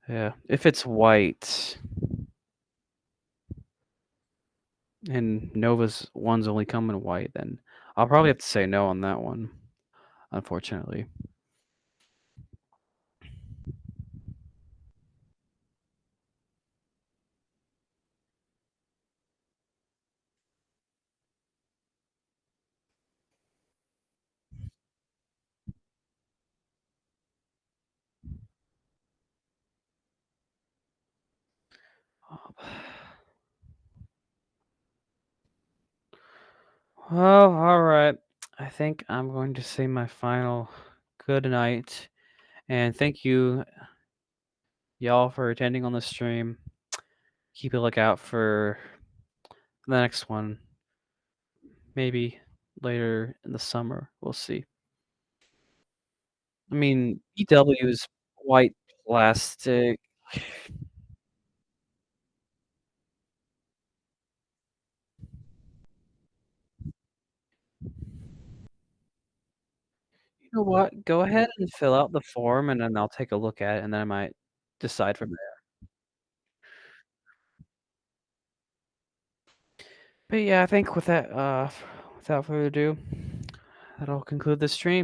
Speaker 1: Yeah, if it's white and Nova's ones only come in white, then I'll probably have to say no on that one, unfortunately. Well, alright. I think I'm going to say my final good night, and thank you, y'all, for attending on the stream. Keep a lookout for the next one, maybe later in the summer, we'll see. I mean, EW is white plastic. You know what? Go ahead and fill out the form, and then I'll take a look at it, and then I might decide from there. But yeah, I think with that, without further ado, that'll conclude the stream.